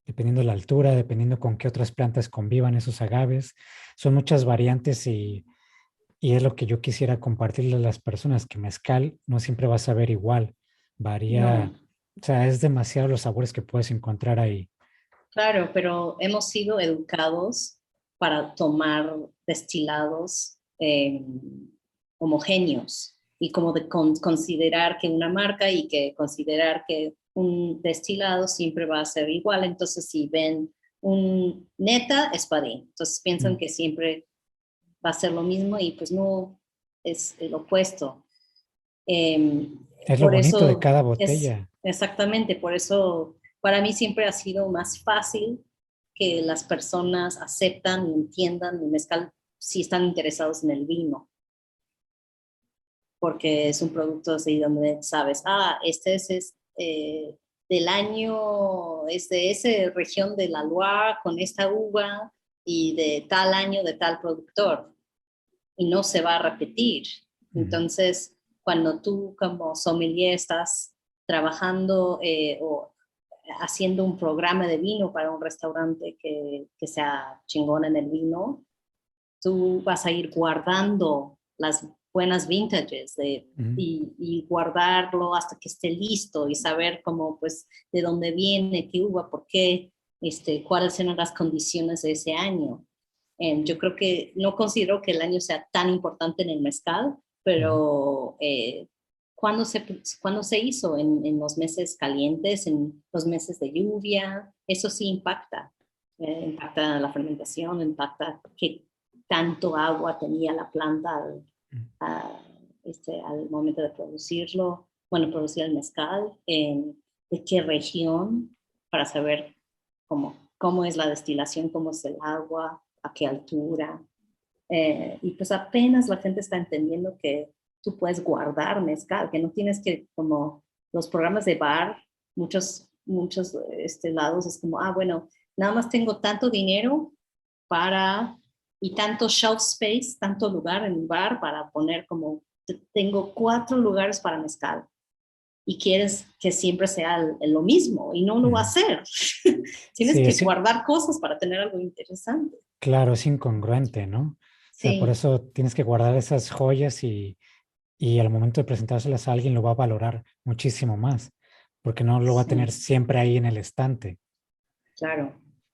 dependiendo de la altura, dependiendo con qué otras plantas convivan esos agaves. Son muchas variantes y es lo que yo quisiera compartirle a las personas, que mezcal no siempre va a saber igual, varía, No. o sea, es demasiado los sabores que puedes encontrar ahí. Claro, pero hemos sido educados para tomar destilados homogéneos y como de considerar que una marca y que considerar que un destilado siempre va a ser igual. Entonces, si ven un neta espadín, entonces piensan Mm. que siempre va a ser lo mismo y pues no, es el opuesto. Es lo Por bonito de eso cada es botella. exactamente, por eso para mí siempre ha sido más fácil que las personas aceptan y entiendan el mezcal si están interesados en el vino, porque es un producto así donde sabes, del año, es de esa región de la Loire con esta uva y de tal año de tal productor y no se va a repetir. Mm. Entonces, cuando tú como sommelier estás trabajando o haciendo un programa de vino para un restaurante que sea chingón en el vino, tú vas a ir guardando las buenas vintages Mm. y guardarlo hasta que esté listo y saber cómo, pues, de dónde viene, qué uva, por qué, cuáles eran las condiciones de ese año. Yo creo que no considero que el año sea tan importante en el mezcal, Mm. pero cuando se hizo en los meses calientes, en los meses de lluvia, eso sí impacta. Impacta la fermentación, impacta qué tanto agua tenía la planta Mm. a- al momento de producirlo, bueno, producir el mezcal, de qué región, para saber cómo es la destilación, cómo es el agua, a qué altura. Y pues apenas la gente está entendiendo que tú puedes guardar mezcal, que no tienes que, como los programas de bar, muchos lados es como, bueno, nada más tengo tanto dinero para y tanto shelf space, tanto lugar en el bar para poner como, tengo 4 lugares para mezcal y quieres que siempre sea lo mismo y no lo va a ser. Tienes Sí, que guardar cosas para tener algo interesante. claro, es incongruente, ¿no? O sea, por Sí, eso tienes que guardar esas joyas y al momento de presentárselas a alguien lo va a valorar muchísimo más, porque no lo va a tener sí, siempre ahí en el estante. claro,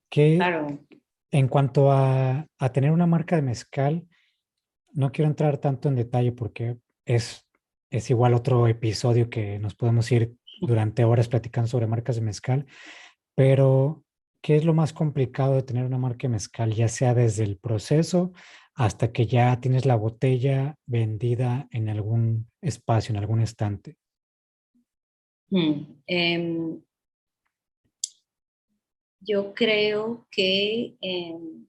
Que claro. en cuanto a tener una marca de mezcal, no quiero entrar tanto en detalle porque es igual otro episodio que nos podemos ir durante horas platicando sobre marcas de mezcal, pero ¿qué es lo más complicado de tener una marca de mezcal, ya sea desde el proceso hasta que ya tienes la botella vendida en algún espacio, en algún estante? Hmm. Yo creo que en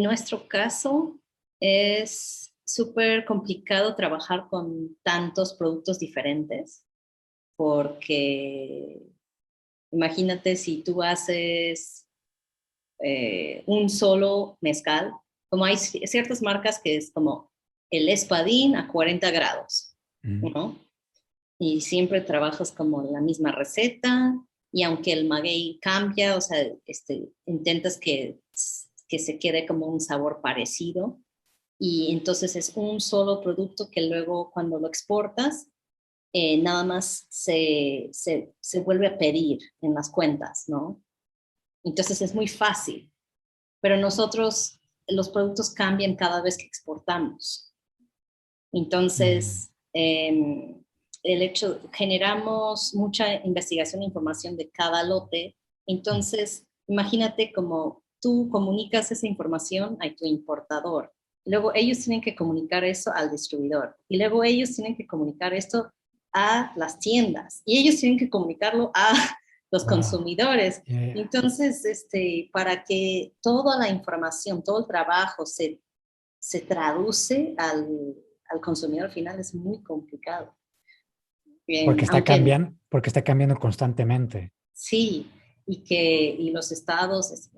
nuestro caso es súper complicado trabajar con tantos productos diferentes porque imagínate si tú haces un solo mezcal, como hay ciertas marcas que es como el espadín a 40 grados, Mm, ¿no? Y siempre trabajas como la misma receta y aunque el maguey cambia, o sea, intentas que se quede como un sabor parecido y entonces es un solo producto que luego cuando lo exportas, nada más se vuelve a pedir en las cuentas, ¿no? Entonces es muy fácil, pero nosotros los productos cambian cada vez que exportamos. mm, Entonces, el hecho, generamos mucha investigación e información de cada lote. mm, Entonces, imagínate cómo tú comunicas esa información a tu importador. Luego ellos tienen que comunicar eso al distribuidor. Y luego ellos tienen que comunicar esto a las tiendas. Y ellos tienen que comunicarlo a los wow. consumidores. Yeah, yeah. Entonces, para que toda la información, todo el trabajo se traduce al consumidor final es muy complicado. Bien, aunque Porque está cambiando constantemente. sí, y los estados,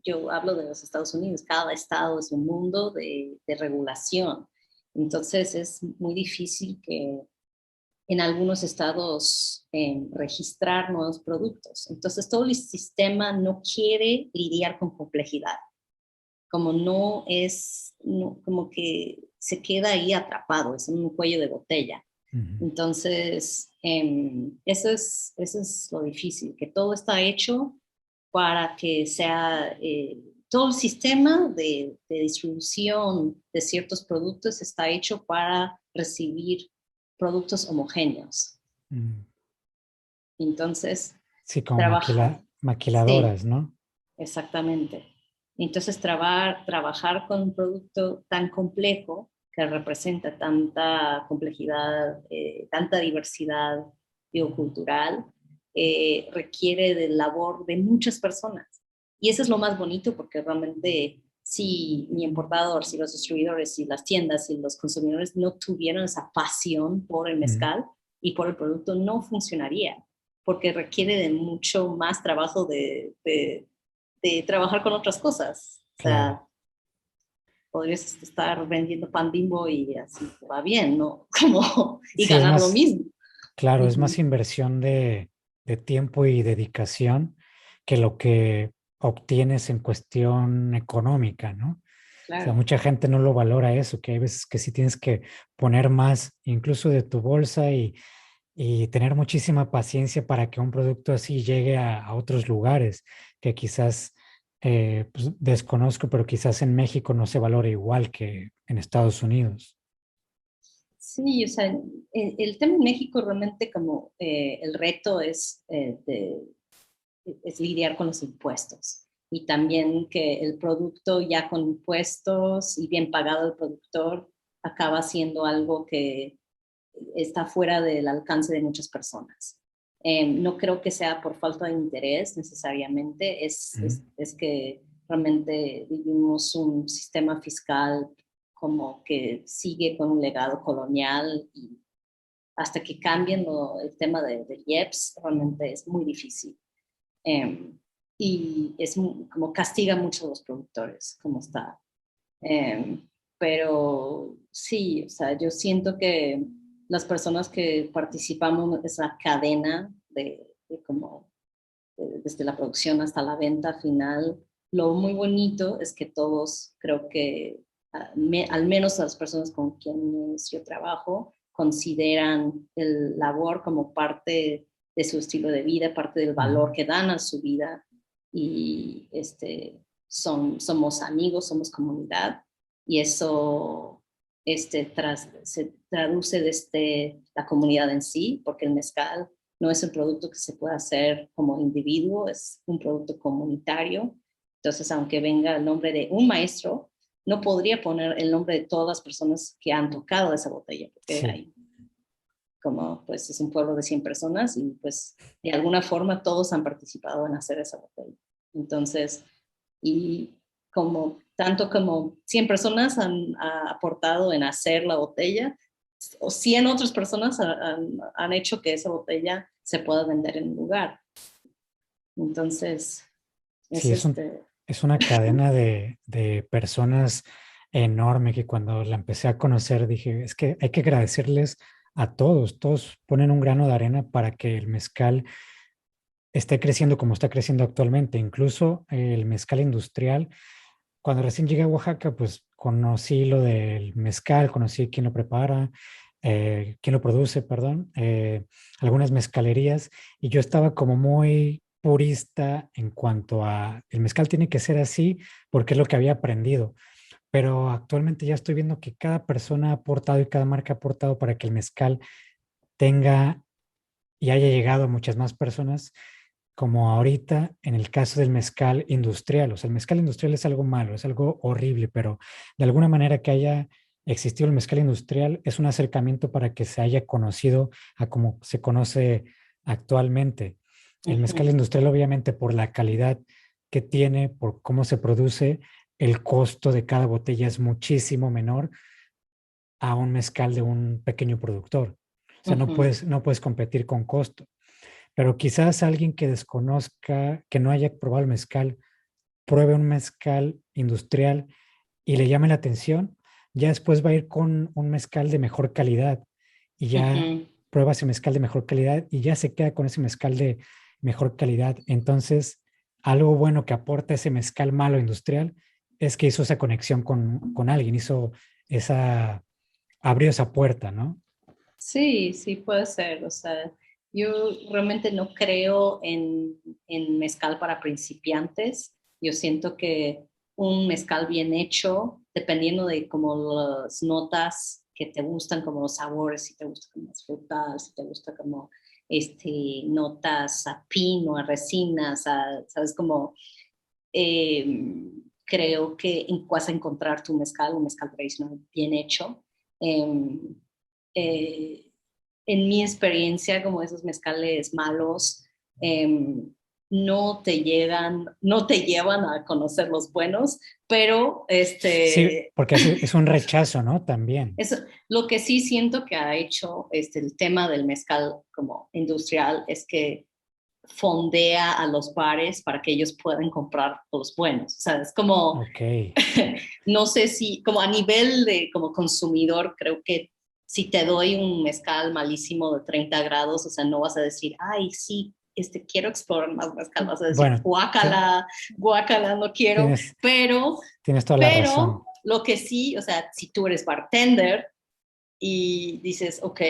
yo hablo de los Estados Unidos, cada estado es un mundo de regulación. Entonces es muy difícil que en algunos estados registrar nuevos productos. Entonces todo el sistema no quiere lidiar con complejidad, como no es, como que se queda ahí atrapado, es un cuello de botella. Ujú, Entonces, eso es lo difícil, que todo está hecho para que sea, todo el sistema de distribución de ciertos productos está hecho para recibir productos homogéneos. mm. Entonces, Sí, como trabajar, sí, maquiladoras, ¿no? exactamente. Entonces, trabajar con un producto tan complejo que representa tanta complejidad, tanta diversidad biocultural, requiere de labor de muchas personas. Y eso es lo más bonito porque realmente si mi importador, si los distribuidores, si las tiendas, si los consumidores no tuvieran esa pasión por el Mm, mezcal y por el producto, no funcionaría porque requiere de mucho más trabajo de trabajar con otras cosas. O claro. sea, podrías estar vendiendo pan Bimbo y así te va bien, ¿no? Como, y Sí, es ganar lo más, mismo. claro, es más Ujú. inversión de tiempo y dedicación que lo que obtienes en cuestión económica, ¿no? O sea, Claro, mucha gente no lo valora eso, que hay veces que sí tienes que poner más, incluso de tu bolsa y tener muchísima paciencia para que un producto así llegue a otros lugares que quizás pues, desconozco, pero quizás en México no se valora igual que en Estados Unidos. sí, o sea, el tema en México realmente como el reto es lidiar con los impuestos y también que el producto ya con impuestos y bien pagado el productor acaba siendo algo que está fuera del alcance de muchas personas. No creo que sea por falta de interés necesariamente, Mm, es que realmente vivimos un sistema fiscal como que sigue con un legado colonial y hasta que cambien el tema del IEPS realmente es muy difícil. Eh, y es como castiga mucho a los productores, como está. Pero sí, o sea, yo siento que las personas que participamos en esa cadena de como desde la producción hasta la venta final, lo muy bonito es que todos, creo que al menos las personas con quienes yo trabajo, consideran el labor como parte de su estilo de vida, parte del valor que dan a su vida y somos amigos, somos comunidad y eso se traduce desde la comunidad en sí, porque el mezcal no es un producto que se pueda hacer como individuo, es un producto comunitario. Entonces, aunque venga el nombre de un maestro, no podría poner el nombre de todas las personas que han tocado esa botella, porque Sí. hay como, pues es un pueblo de 100 personas y pues de alguna forma todos han participado en hacer esa botella. Entonces, y como tanto como 100 personas han aportado en hacer la botella, o 100 otras personas han hecho que esa botella se pueda vender en un lugar. Entonces, Sí, es es una cadena de personas enorme que cuando la empecé a conocer dije, es que hay que agradecerles a todos, todos ponen un grano de arena para que el mezcal esté creciendo como está creciendo actualmente. Incluso el mezcal industrial, cuando recién llegué a Oaxaca, pues conocí lo del mezcal, conocí quién lo prepara, quién lo produce, perdón, algunas mezcalerías, y yo estaba como muy purista en cuanto a el mezcal tiene que ser así porque es lo que había aprendido. Pero actualmente ya estoy viendo que cada persona ha aportado y cada marca ha aportado para que el mezcal tenga y haya llegado a muchas más personas, como ahorita en el caso del mezcal industrial. O sea, el mezcal industrial es algo malo, es algo horrible, pero de alguna manera que haya existido el mezcal industrial es un acercamiento para que se haya conocido a como se conoce actualmente. El mezcal industrial, obviamente, por la calidad que tiene, por cómo se produce, el costo de cada botella es muchísimo menor a un mezcal de un pequeño productor. O sea, no puedes competir con costo. Pero quizás alguien que desconozca, que no haya probado el mezcal, pruebe un mezcal industrial y le llame la atención, ya después va a ir con un mezcal de mejor calidad y ya prueba ese mezcal de mejor calidad y ya se queda con ese mezcal de mejor calidad. Entonces, algo bueno que aporta ese mezcal malo industrial es que hizo esa conexión con alguien, abrió esa puerta, ¿no? Sí, sí puede ser. O sea, yo realmente no creo en mezcal para principiantes. Yo siento que un mezcal bien hecho, dependiendo de como las notas que te gustan, como los sabores, si te gusta como las frutas, si te gusta como notas a pino, a resinas, sabes, como creo que vas a encontrar tu mezcal, un mezcal tradicional bien hecho. Eh, eh, en mi experiencia, como esos mezcales malos, no te llevan a conocer los buenos, pero Sí, porque es un rechazo, ¿no? También. eso, lo que sí siento que ha hecho el tema del mezcal como industrial es que fondea a los bares para que ellos puedan comprar los buenos. O sea, es como, Ok. no sé si, como a nivel de como consumidor, creo que si te doy un mezcal malísimo de 30 grados, o sea, no vas a decir, ay, sí, quiero explorar más mezcal, vas a decir, Bueno, guácala, guácala, no quiero, tienes, pero, tienes toda la razón. pero lo que sí, o sea, si tú eres bartender y dices, ok,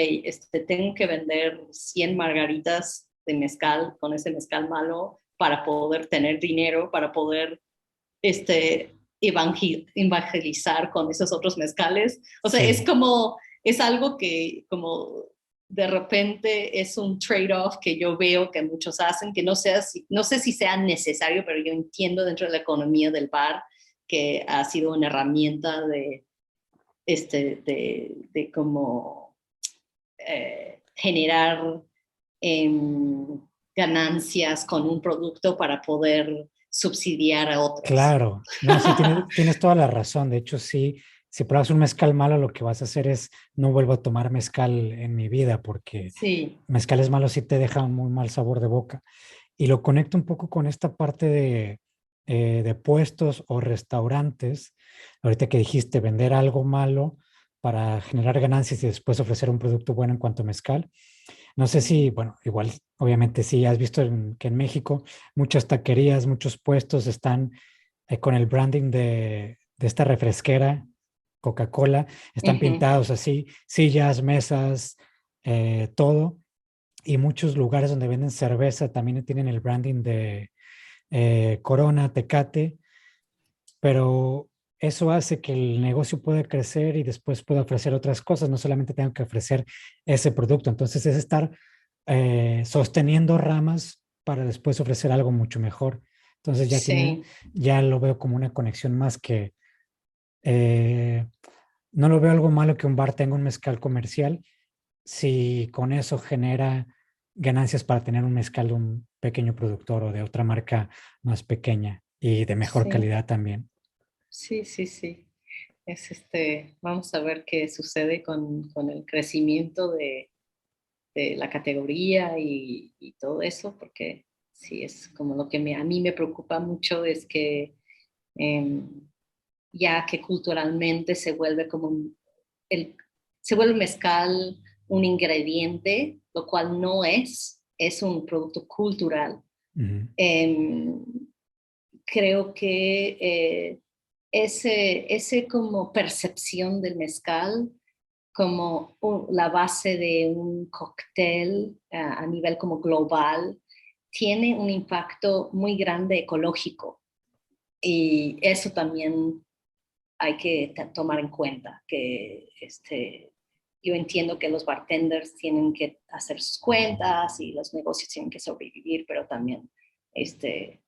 tengo que vender 100 margaritas de mezcal con ese mezcal malo para poder tener dinero, para poder evangelizar con esos otros mezcales. O sea, Sí, es algo que como de repente es un trade-off que yo veo que muchos hacen, que no sé si sea necesario, pero yo entiendo dentro de la economía del bar que ha sido una herramienta de como generar ganancias con un producto para poder subsidiar a otros. claro. No, sí, tienes toda la razón. De hecho, sí, si pruebas un mezcal malo, lo que vas a hacer es no vuelvo a tomar mezcal en mi vida porque Sí. mezcales malos sí te dejan un muy mal sabor de boca. Y lo conecto un poco con esta parte de puestos o restaurantes. Ahorita que dijiste vender algo malo para generar ganancias y después ofrecer un producto bueno en cuanto a mezcal. No sé si, bueno, igual, obviamente sí, has visto que en México muchas taquerías, muchos puestos están con el branding de esta refresquera, Coca-Cola, están Ujú, pintados así, sillas, mesas, todo. Y muchos lugares donde venden cerveza también tienen el branding de Corona, Tecate, pero eso hace que el negocio pueda crecer y después pueda ofrecer otras cosas, no solamente tengo que ofrecer ese producto. Entonces es estar sosteniendo ramas para después ofrecer algo mucho mejor. Entonces ya tienen, sí, ya lo veo como una conexión más que eh, no lo veo algo malo que un bar tenga un mezcal comercial si con eso genera ganancias para tener un mezcal de un pequeño productor o de otra marca más pequeña y de mejor sí, calidad también. sí, sí, sí. Vamos a ver qué sucede con el crecimiento de la categoría y todo eso, porque sí, es como lo que a mí me preocupa mucho es que em, ya que culturalmente se vuelve como el, se vuelve mezcal un ingrediente, lo cual no es un producto cultural. Ujú, Eh, Creo que ese como percepción del mezcal como la base de un cóctel a nivel como global tiene un impacto muy grande ecológico y eso también hay que tomar en cuenta, que yo entiendo que los bartenders tienen que hacer sus cuentas y los negocios tienen que sobrevivir, pero también este,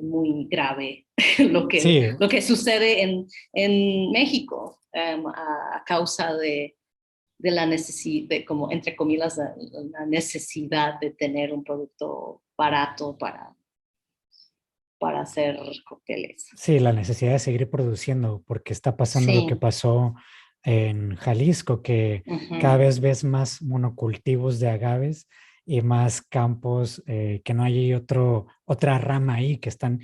muy grave sí, lo que sucede en México a causa de la necesidad, de como entre comillas, la necesidad de tener un producto barato para hacer cócteles. sí, la necesidad de seguir produciendo, porque está pasando lo que Sí, pasó en Jalisco, que cada ujú, vez ves más monocultivos de agaves y más campos, que no hay otra rama ahí, que están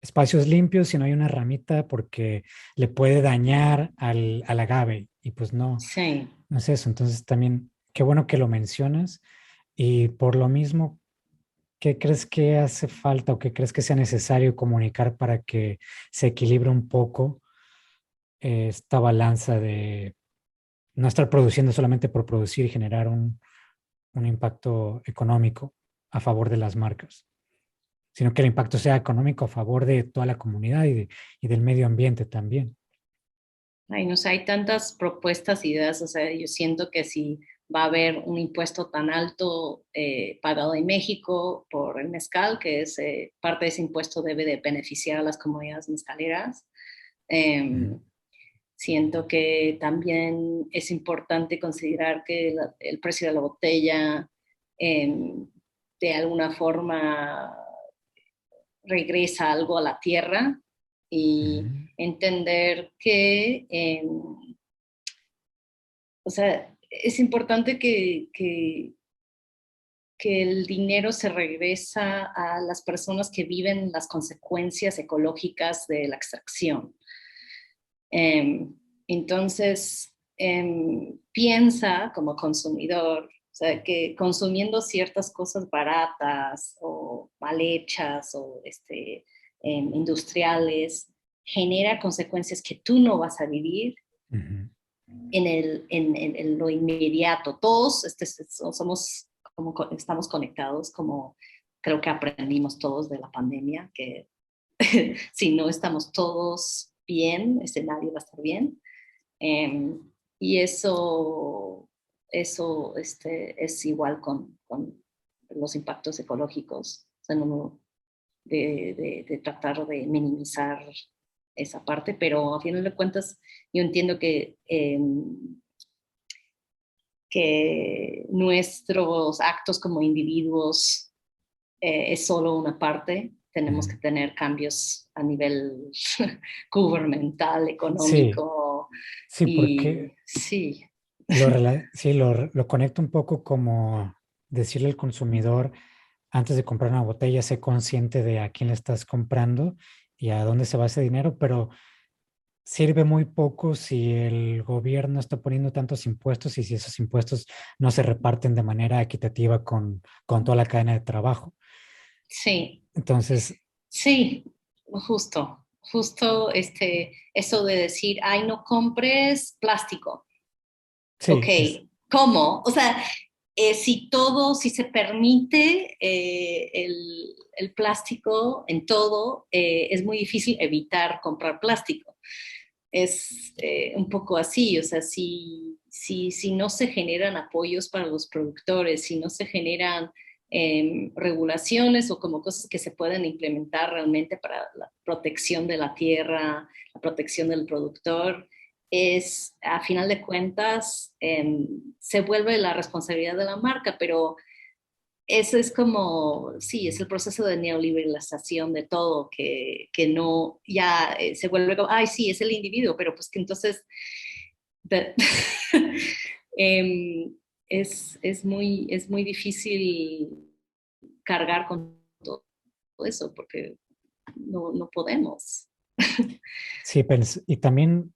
espacios limpios y no hay una ramita porque le puede dañar al agave. Y pues no, sí. no es eso. Entonces también, qué bueno que lo mencionas. Y por lo mismo, ¿qué crees que hace falta o qué crees que sea necesario comunicar para que se equilibre un poco esta balanza de no estar produciendo solamente por producir y generar un impacto económico a favor de las marcas, sino que el impacto sea económico a favor de toda la comunidad y del medio ambiente también? Ay, no sé, hay tantas propuestas, ideas, o sea, yo siento que si va a haber un impuesto tan alto pagado en México por el mezcal, que es parte de ese impuesto debe de beneficiar a las comunidades mezcaleras. Ujú, Eh, Siento que también es importante considerar que el precio de la botella eh, de alguna forma regresa algo a la tierra y ujú. entender que o sea, es importante que el dinero se regresa a las personas que viven las consecuencias ecológicas de la extracción. Eh, entonces, piensa como consumidor, o sea, que consumiendo ciertas cosas baratas o mal hechas o industriales genera consecuencias que tú no vas a vivir Ujú. en lo inmediato. Todos somos como estamos conectados, como creo que aprendimos todos de la pandemia, que si no estamos todos bien, nadie va a estar bien. Eh, y eso es igual con los impactos ecológicos. O sea, no, de tratar de minimizar esa parte, pero a final de cuentas yo entiendo que nuestros actos como individuos es solo una parte. Tenemos que Ujú. tener cambios a nivel gubernamental, Sí, económico sí, y porque sí. sí, lo conecto un poco como, decirle al consumidor, antes de comprar una botella, sé consciente de a quién le estás comprando y a dónde se va ese dinero, pero sirve muy poco si el gobierno está poniendo tantos impuestos y si esos impuestos no se reparten de manera equitativa con toda la cadena de trabajo. Sí, Entonces, sí, justo eso de decir, ay, no compres plástico. Ok, sí, es, ¿cómo? O sea, si se permite el plástico en todo, es muy difícil evitar comprar plástico. Es un poco así, o sea, si no se generan apoyos para los productores, si no se generan regulaciones o como cosas que se pueden implementar realmente para la protección de la tierra, la protección del productor, a final de cuentas, se vuelve la responsabilidad de la marca, pero eso es como, sí, es el proceso de neoliberalización de todo, que no, ya se vuelve como, ay, sí, es el individuo, pero pues que entonces de- em, es muy difícil cargar con todo eso porque no podemos. sí, y también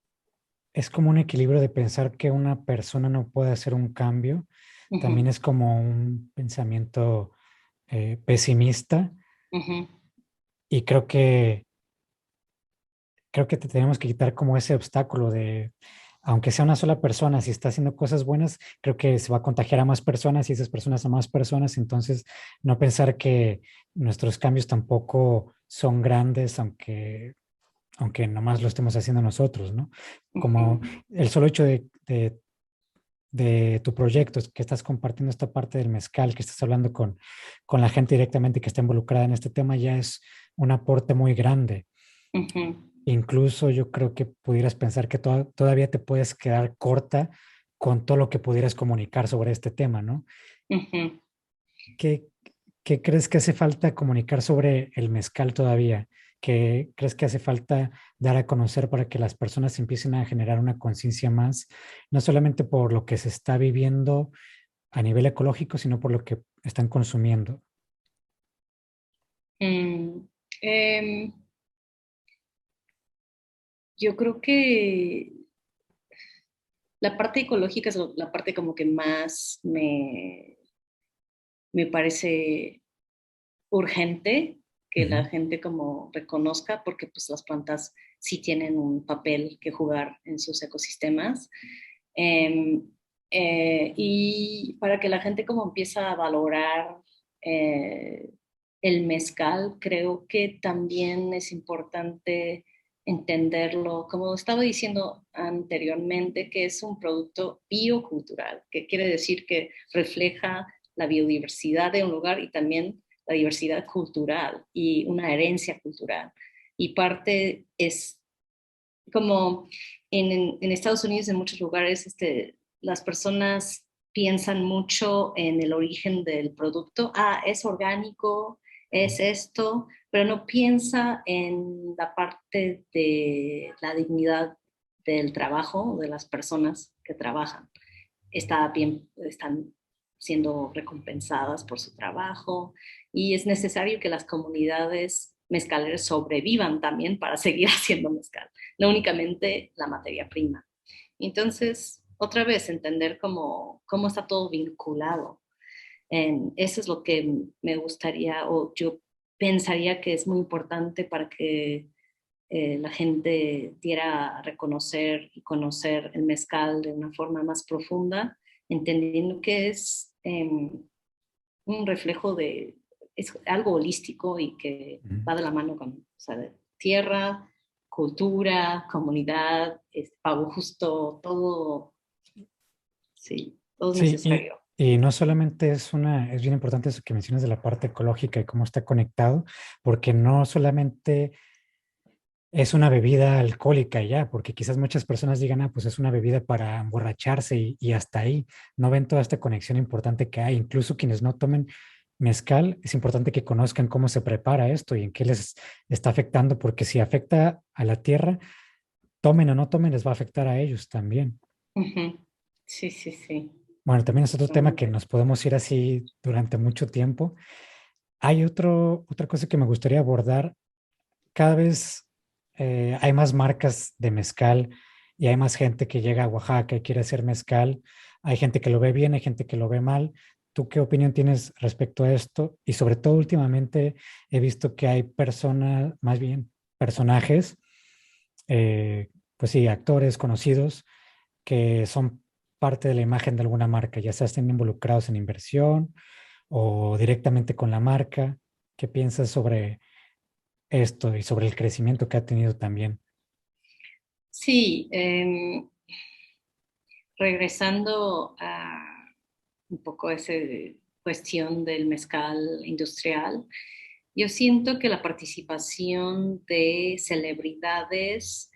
es como un equilibrio de pensar que una persona no puede hacer un cambio. También Ujú, es como un pensamiento pesimista ujú, y creo que te tenemos que quitar como ese obstáculo de, aunque sea una sola persona, si está haciendo cosas buenas, creo que se va a contagiar a más personas y esas personas a más personas. Entonces, no pensar que nuestros cambios tampoco son grandes, aunque nomás lo estemos haciendo nosotros, ¿no? Como ujú, el solo hecho de tu proyecto, que estás compartiendo esta parte del mezcal, que estás hablando con la gente directamente que está involucrada en este tema, ya es un aporte muy grande. ujú, Incluso yo creo que pudieras pensar que todavía te puedes quedar corta con todo lo que pudieras comunicar sobre este tema, ¿no? ujú. ¿Qué, qué crees que hace falta comunicar sobre el mezcal todavía? ¿Qué crees que hace falta dar a conocer para que las personas empiecen a generar una conciencia más, no solamente por lo que se está viviendo a nivel ecológico, sino por lo que están consumiendo? Mm, em, yo creo que la parte ecológica es la parte como que más me parece urgente que la Ujú. gente como reconozca, porque pues las plantas sí tienen un papel que jugar en sus ecosistemas. Eh, y para que la gente como empieza a valorar eh, el mezcal, creo que también es importante entenderlo, como estaba diciendo anteriormente, que es un producto biocultural, que quiere decir que refleja la biodiversidad de un lugar y también la diversidad cultural y una herencia cultural. Y parte es como en Estados Unidos, en muchos lugares, las personas piensan mucho en el origen del producto. Ah, es orgánico, es esto, pero no piensa en la parte de la dignidad del trabajo de las personas que trabajan. Están siendo recompensadas por su trabajo y es necesario que las comunidades mezcaleras sobrevivan también para seguir haciendo mezcal, no únicamente la materia prima. Entonces, otra vez, entender cómo está todo vinculado. Eso es lo que me gustaría o yo pensaría que es muy importante para que la gente diera a reconocer y conocer el mezcal de una forma más profunda, entendiendo que es un reflejo es algo holístico y que Ujú. va de la mano con, o sea, de tierra, cultura, comunidad, pago justo, todo, sí, todo es Sí, necesario. y no solamente es bien importante eso que mencionas de la parte ecológica y cómo está conectado, porque no solamente es una bebida alcohólica y ya, porque quizás muchas personas digan, ah, pues es una bebida para emborracharse y hasta ahí no ven toda esta conexión importante que hay. Incluso quienes no tomen mezcal, es importante que conozcan cómo se prepara esto y en qué les está afectando, porque si afecta a la tierra, tomen o no tomen, les va a afectar a ellos también. Ujú. Sí, sí, sí. Bueno, también es otro tema que nos podemos ir así durante mucho tiempo. Hay otra cosa que me gustaría abordar. Cada vez hay más marcas de mezcal y hay más gente que llega a Oaxaca y quiere hacer mezcal. Hay gente que lo ve bien, hay gente que lo ve mal. ¿Tú qué opinión tienes respecto a esto? Y sobre todo últimamente he visto que hay personas, más bien personajes, pues sí, actores conocidos que son parte de la imagen de alguna marca, ya sea estén involucrados en inversión o directamente con la marca. ¿Qué piensas sobre esto y sobre el crecimiento que ha tenido también? Sí, regresando a un poco esa cuestión del mezcal industrial, yo siento que la participación de celebridades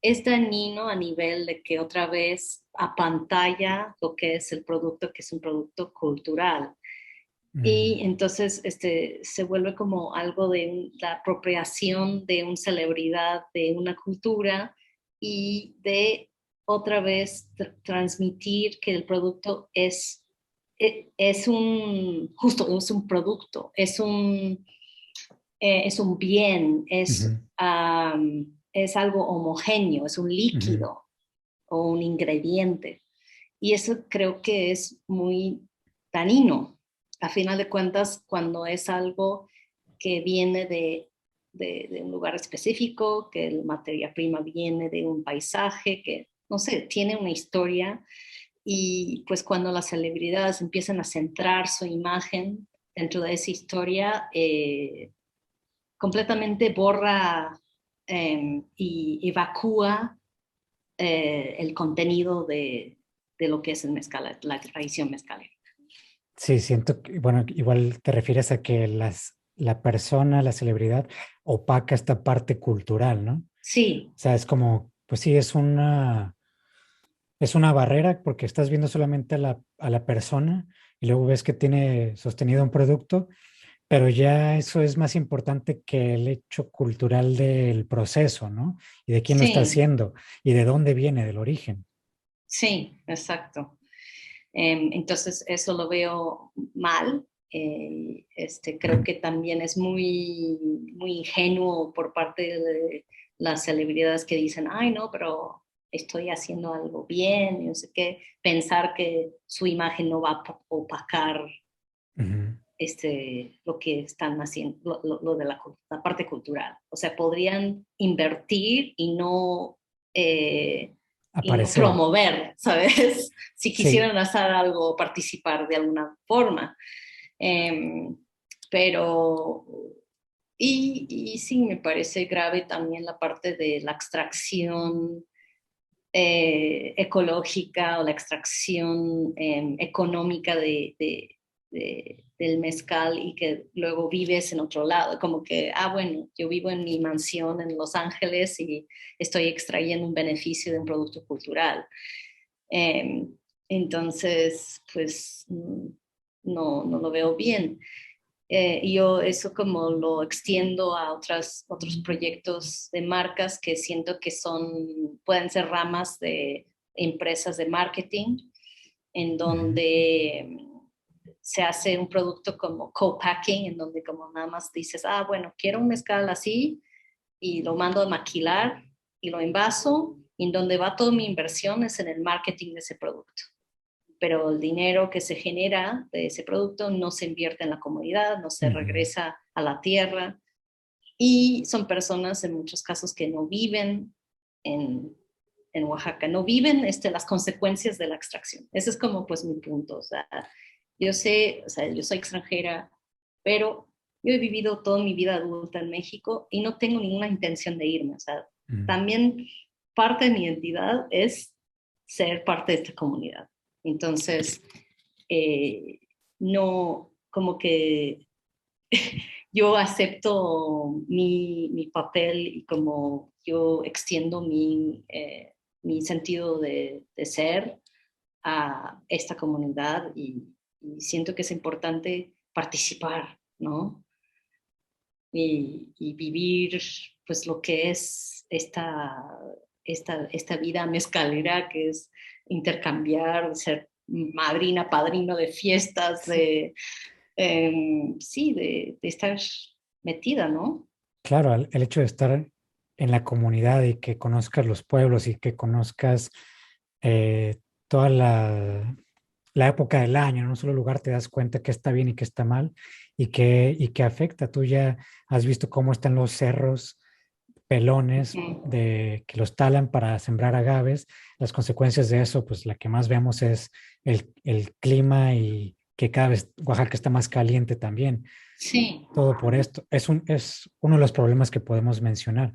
es dañino a nivel de que otra vez apantalla lo que es el producto, que es un producto cultural. Mm, Y entonces se vuelve como algo de la apropiación de una celebridad, de una cultura y de otra vez transmitir que el producto es un, justo, es un producto, es un bien, ujú, es algo homogéneo, es un ujú, líquido o un ingrediente. Y eso creo que es muy dañino. A final de cuentas, cuando es algo que viene de un lugar específico, que la materia prima viene de un paisaje, que, no sé, tiene una historia, y pues cuando las celebridades empiezan a centrar su imagen dentro de esa historia, completamente borra y evacúa el contenido de lo que es el mezcal, la tradición mezcalera. sí, siento que, bueno, igual te refieres a que la persona, la celebridad, opaca esta parte cultural, ¿no? Sí, O sea, es como, pues sí, es una barrera porque estás viendo solamente a la persona y luego ves que tiene sostenido un producto, pero ya eso es más importante que el hecho cultural del proceso, ¿no? Y de quién lo está sí, haciendo y de dónde viene, del origen. sí, exacto. Entonces, eso lo veo mal. Creo que también es muy ingenuo por parte de las celebridades que dicen, ay, no, pero estoy haciendo algo bien, y no sé qué, pensar que su imagen no va a opacar Ujú. lo que están haciendo, lo de la parte cultural. O sea, podrían invertir y no Aparecer. promover, ¿sabes? Si Sí, quisieran hacer algo, participar de alguna forma. Eh, pero, y sí, me parece grave también la parte de la extracción ecológica o la extracción económica del mezcal y que luego vives en otro lado, como que, bueno, yo vivo en mi mansión en Los Ángeles y estoy extrayendo un beneficio de un producto cultural. Eh, entonces, pues no lo veo bien. Yo eso como lo extiendo a otros proyectos de marcas que siento que pueden ser ramas de empresas de marketing, en ujú, donde se hace un producto como co-packing, en donde como nada más dices, bueno, quiero un mezcal así y lo mando a maquilar y lo envaso, y en donde va toda mi inversión es en el marketing de ese producto, pero el dinero que se genera de ese producto no se invierte en la comunidad, no se ujú. regresa a la tierra, y son personas en muchos casos que no viven en, en Oaxaca, no viven las consecuencias de la extracción. Ese es como pues mi punto. O sea, yo sé, o sea, yo soy extranjera, pero yo he vivido toda mi vida adulta en México y no tengo ninguna intención de irme. O sea, Mm. también parte de mi identidad es ser parte de esta comunidad. Entonces, eh, no, como que yo acepto mi papel y como yo extiendo mi sentido de ser a esta comunidad, y siento que es importante participar, ¿no? Y vivir pues lo que es esta vida mezcalera, que es intercambiar, ser madrina, padrino de fiestas, sí, de estar metida, ¿no? Claro, el hecho de estar en la comunidad y que conozcas los pueblos y que conozcas toda la época del año, en un solo lugar te das cuenta que está bien y que está mal y que afecta. Tú ya has visto cómo están los cerros pelones Ujú. de que los talan para sembrar agaves. Las consecuencias de eso, pues la que más vemos es el clima y que cada vez Oaxaca está más caliente también. Sí, Todo por esto. Es uno de los problemas que podemos mencionar.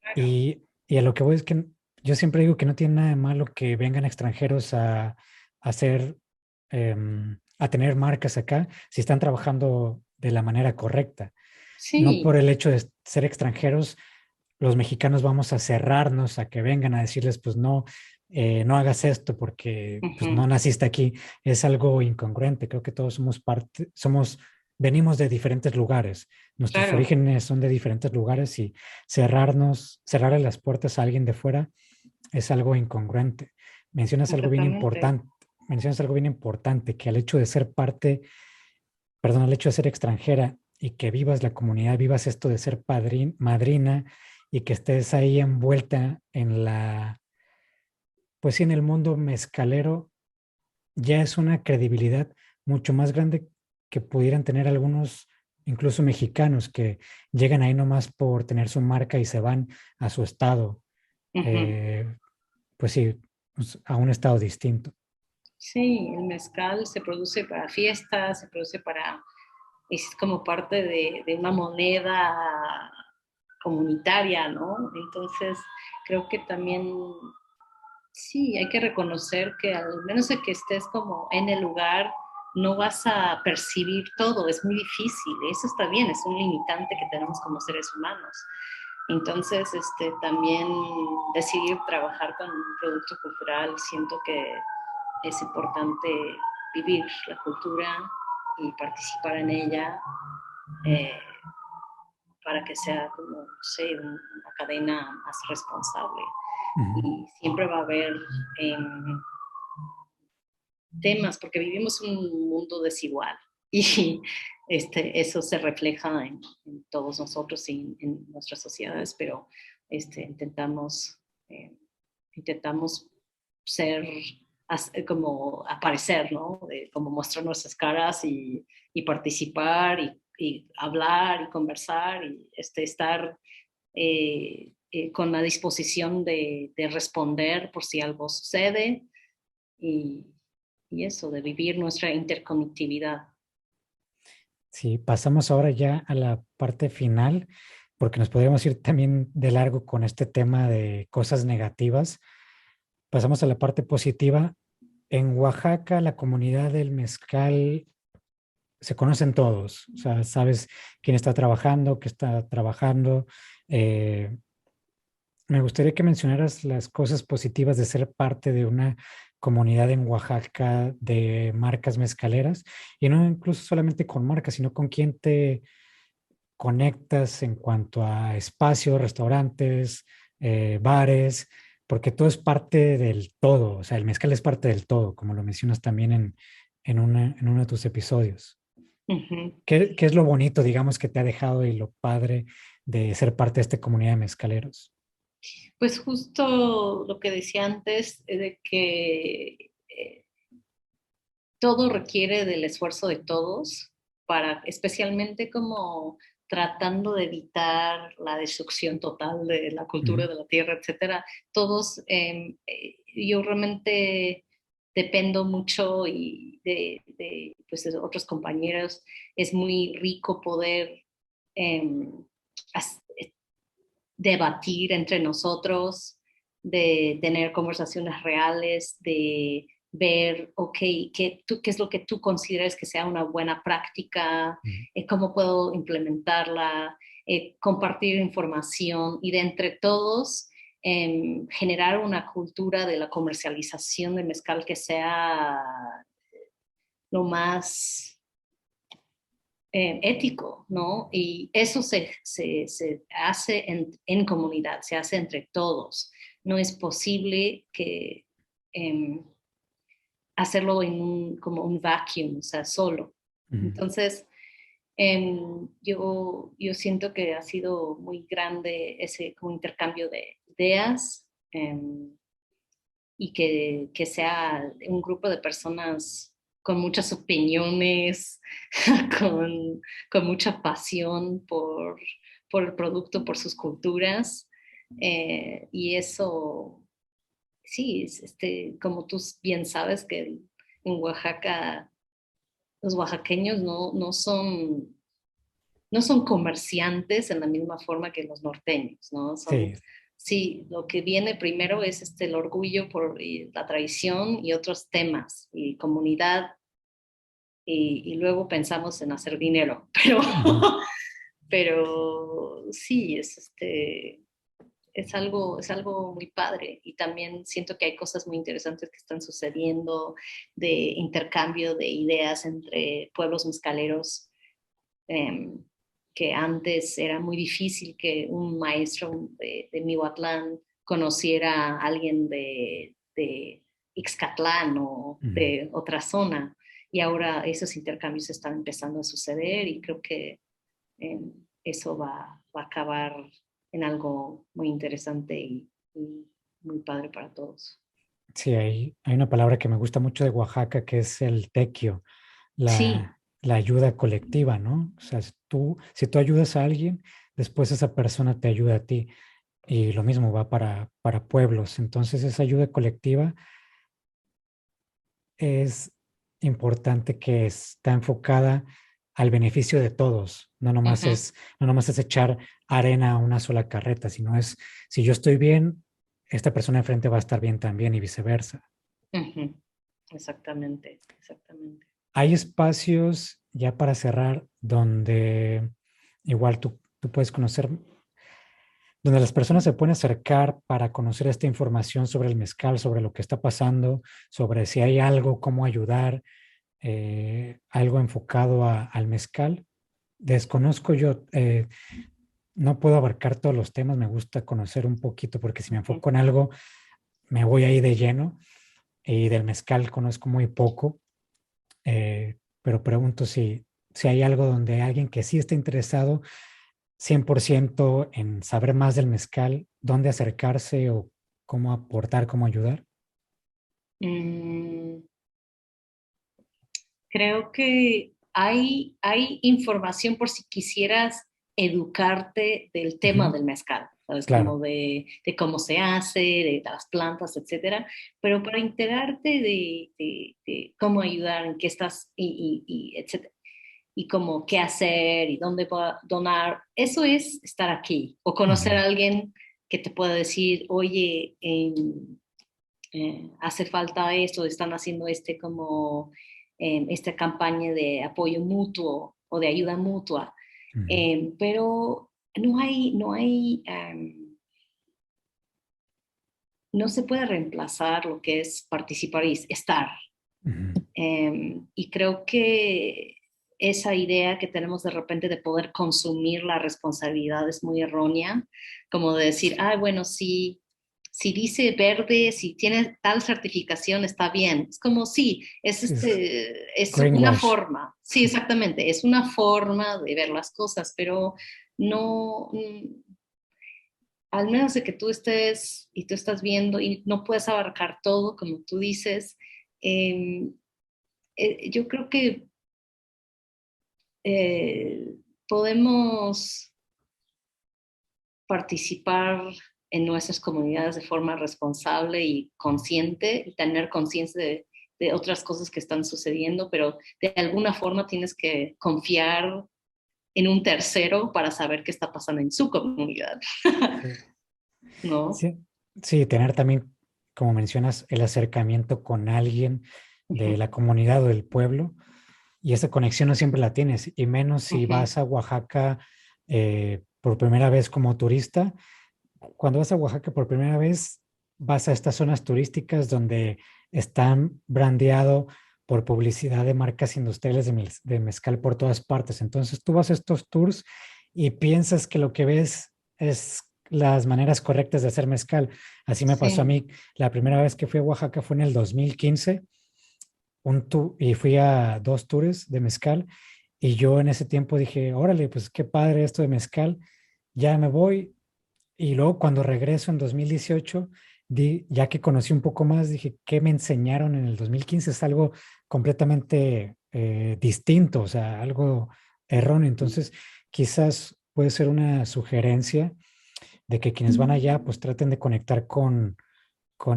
claro. Y a lo que voy es que yo siempre digo que no tiene nada de malo que vengan extranjeros a hacer, a tener marcas acá si están trabajando de la manera correcta. No por Sí. el hecho de ser extranjeros, los mexicanos vamos a cerrarnos a que vengan a decirles, pues no, no hagas esto porque pues no Ujú. naciste aquí. Es algo incongruente. Creo que todos somos parte, venimos de diferentes lugares. Nuestros Claro, orígenes son de diferentes lugares y cerrarle las puertas a alguien de fuera es algo incongruente. Mencionas algo bien completamente. importante, mencionas algo bien importante, que al hecho de ser parte, perdón, al hecho de ser extranjera y que vivas la comunidad, vivas esto de ser madrina y que estés ahí envuelta en pues sí, en el mundo mezcalero, ya es una credibilidad mucho más grande que pudieran tener algunos, incluso mexicanos, que llegan ahí nomás por tener su marca y se van a su estado, Ujú. eh, pues sí, pues, a un estado distinto. Sí, el mezcal se produce para fiestas, se produce es como parte de una moneda comunitaria, ¿no? Entonces, creo que también, sí, hay que reconocer que al menos de que estés como en el lugar, no vas a percibir todo, es muy difícil, eso está bien, es un limitante que tenemos como seres humanos. Entonces, también decidir trabajar con un producto cultural, siento que es importante vivir la cultura y participar en ella eh, para que sea como, no sé, una cadena más responsable. Ujú. Y siempre va a haber eh, temas, porque vivimos un mundo desigual y eso se refleja en todos nosotros y en nuestras sociedades, pero intentamos, eh, intentamos ser, como aparecer, ¿no? Como mostrar nuestras caras y participar y hablar y conversar y estar con la disposición de responder por si algo sucede y, y eso, de vivir nuestra interconectividad. Sí, pasamos ahora ya a la parte final, porque nos podríamos ir también de largo con este tema de cosas negativas. Pasamos a la parte positiva. En Oaxaca, la comunidad del mezcal se conocen todos, o sea, sabes quién está trabajando, qué está trabajando. Eh, Me gustaría que mencionaras las cosas positivas de ser parte de una comunidad en Oaxaca de marcas mezcaleras y no incluso solamente con marcas, sino con quién te conectas en cuanto a espacios, restaurantes, bares, porque todo es parte del todo, o sea, el mezcal es parte del todo, como lo mencionas también en uno de tus episodios. Uh -huh. ¿Qué es lo bonito, digamos, que te ha dejado y lo padre de ser parte de esta comunidad de mezcaleros? Pues justo lo que decía antes, de que todo requiere del esfuerzo de todos, especialmente como tratando de evitar la destrucción total de la cultura Ujú. de la tierra, etcétera. Todos, yo realmente dependo mucho y pues, de otros compañeros. Es muy rico poder eh, debatir entre nosotros, de tener conversaciones reales, de ver, ok, ¿qué es lo que tú consideras que sea una buena práctica? Ujú. ¿Cómo puedo implementarla? Compartir información y de entre todos generar una cultura de la comercialización de mezcal que sea lo más ético, ¿no? Y eso se hace en comunidad, se hace entre todos. No es posible que eh, hacerlo como un vacuum, o sea, solo. Entonces, yo siento que ha sido muy grande ese como intercambio de ideas, y que sea un grupo de personas con muchas opiniones, con, con mucha pasión por el producto, por sus culturas. Y eso, sí, como tú bien sabes que en Oaxaca los oaxaqueños no son comerciantes en la misma forma que los norteños, ¿no? Sí, Sí, lo que viene primero es el orgullo por la tradición y otros temas y comunidad, y luego pensamos en hacer dinero, pero, ujú, pero sí, es algo muy padre, y también siento que hay cosas muy interesantes que están sucediendo de intercambio de ideas entre pueblos mezcaleros, eh, que antes era muy difícil que un maestro de Mihuatlán conociera a alguien de Ixcatlán o ujú. de otra zona. Y ahora esos intercambios están empezando a suceder, y creo que eh, eso va a acabar en algo muy interesante y muy padre para todos. Sí, hay una palabra que me gusta mucho de Oaxaca que es el tequio, Sí. la ayuda colectiva, ¿no? O sea, si tú ayudas a alguien, después esa persona te ayuda a ti. Y lo mismo va para pueblos. Entonces, esa ayuda colectiva es importante, que está enfocada al beneficio de todos. Ujú, No nomás es echar arena a una sola carreta, sino es, si yo estoy bien, esta persona enfrente va a estar bien también y viceversa. ujú. Exactamente, exactamente. Hay espacios, ya para cerrar, donde igual tú puedes conocer, donde las personas se pueden acercar para conocer esta información sobre el mezcal, sobre lo que está pasando, sobre si hay algo, cómo ayudar, algo enfocado al mezcal. Desconozco yo, no puedo abarcar todos los temas, me gusta conocer un poquito porque si me Ujú. enfoco en algo, me voy ahí de lleno, y del mezcal conozco muy poco, pero pregunto si hay algo donde alguien que sí está interesado 100% en saber más del mezcal, dónde acercarse o cómo aportar, cómo ayudar. Mm, Creo que hay información por si quisieras educarte del tema Ujú, del mezcal, ¿sabes? Como claro. de cómo se hace, de las plantas, etcétera. Pero para enterarte de cómo ayudar, en qué estás, y etcétera, y cómo qué hacer y dónde donar, eso es estar aquí. O conocer Ujú, a alguien que te pueda decir, oye, hace falta esto, están haciendo como esta campaña de apoyo mutuo o de ayuda mutua. ujú, Pero no se puede reemplazar lo que es participar y estar. ujú. Y creo que esa idea que tenemos de repente de poder consumir la responsabilidad es muy errónea, como de decir, ah, bueno, sí, si dice verde, si tiene tal certificación, está bien. Es como, sí, Es es una greenwash. forma, sí, exactamente, es una forma de ver las cosas, pero no, al menos de que tú estés y tú estás viendo y no puedes abarcar todo, como tú dices. eh, yo creo que eh, podemos participar en nuestras comunidades de forma responsable y consciente, y tener conciencia de otras cosas que están sucediendo, pero de alguna forma tienes que confiar en un tercero para saber qué está pasando en su comunidad, Sí. ¿no? Sí, sí, tener también, como mencionas, el acercamiento con alguien de Ujú, la comunidad o del pueblo, y esa conexión no siempre la tienes, y menos si ujú, vas a Oaxaca por primera vez como turista. Cuando vas a Oaxaca por primera vez, vas a estas zonas turísticas donde están brandeado por publicidad de marcas industriales de mezcal por todas partes. Entonces tú vas a estos tours y piensas que lo que ves es las maneras correctas de hacer mezcal. Así me pasó a sí. mí. La primera vez que fui a Oaxaca fue en el 2015, y fui a 2 tours de mezcal y yo en ese tiempo dije, órale, pues qué padre esto de mezcal, ya me voy. Y luego cuando regreso en 2018, ya que conocí un poco más, dije, ¿qué me enseñaron en el 2015? Es algo completamente distinto, o sea, algo erróneo. Entonces, quizás puede ser una sugerencia de que quienes van allá, pues traten de conectar con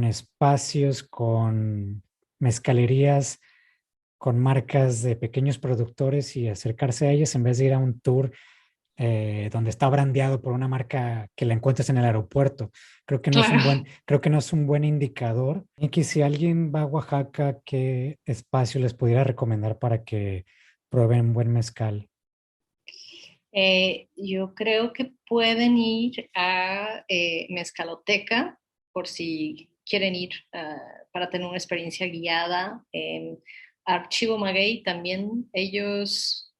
espacios, con mezcalerías, con marcas de pequeños productores y acercarse a ellas en vez de ir a un tour donde está brandeado por una marca que la encuentras en el aeropuerto. Claro. Creo que no es un buen indicador. Y que si alguien va a Oaxaca, ¿qué espacio les pudiera recomendar para que prueben buen mezcal? Yo creo que pueden ir a Mezcaloteca por si quieren ir para tener una experiencia guiada. Archivo Maguey también, ellos,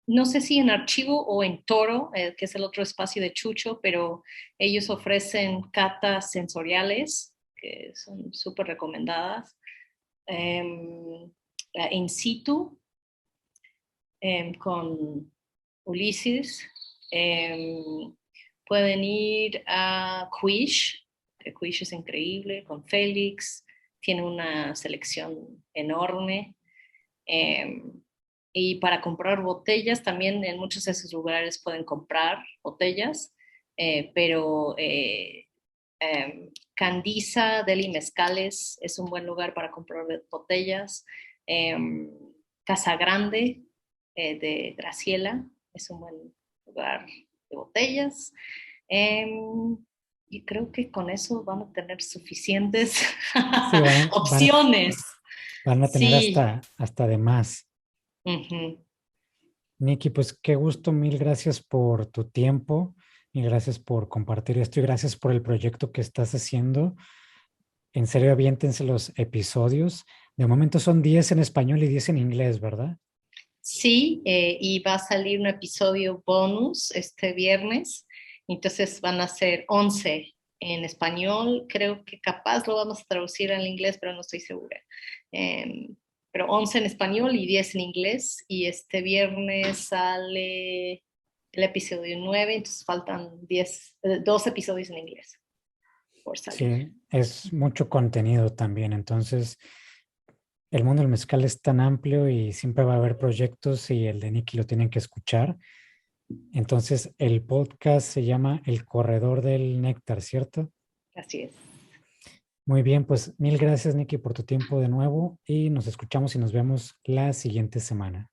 no sé si en Archivo o en Toro, que es el otro espacio de Chucho, pero ellos ofrecen catas sensoriales que son súper recomendadas. In situ con Ulises. Pueden ir a Quiche, que Quiche es increíble, con Félix, tiene una selección enorme. Eh, y para comprar botellas, también en muchos de esos lugares pueden comprar botellas, pero Candiza, Deli Mezcales es un buen lugar para comprar botellas. Eh, Casa Grande de Graciela es un buen lugar de botellas. Eh, y creo que con eso van a tener suficientes Sí, opciones. van a tener Sí. hasta de más. Uh-huh. Nikki, pues qué gusto, mil gracias por tu tiempo y gracias por compartir esto y gracias por el proyecto que estás haciendo. En serio, aviéntense los episodios. De momento son 10 en español y 10 en inglés, ¿verdad? Sí, y va a salir un episodio bonus este viernes, entonces van a ser 11 en español, creo que capaz lo vamos a traducir al inglés, pero no estoy segura. Eh, pero 11 en español y 10 en inglés, y este viernes sale el episodio 9, entonces faltan 2 episodios en inglés por salir. Sí, es mucho contenido también. Entonces, el mundo del mezcal es tan amplio y siempre va a haber proyectos y el de Nikki lo tienen que escuchar. Entonces, el podcast se llama El Corredor del Néctar, ¿cierto? Así es. Muy bien, pues mil gracias, Nikki, por tu tiempo de nuevo y nos escuchamos y nos vemos la siguiente semana.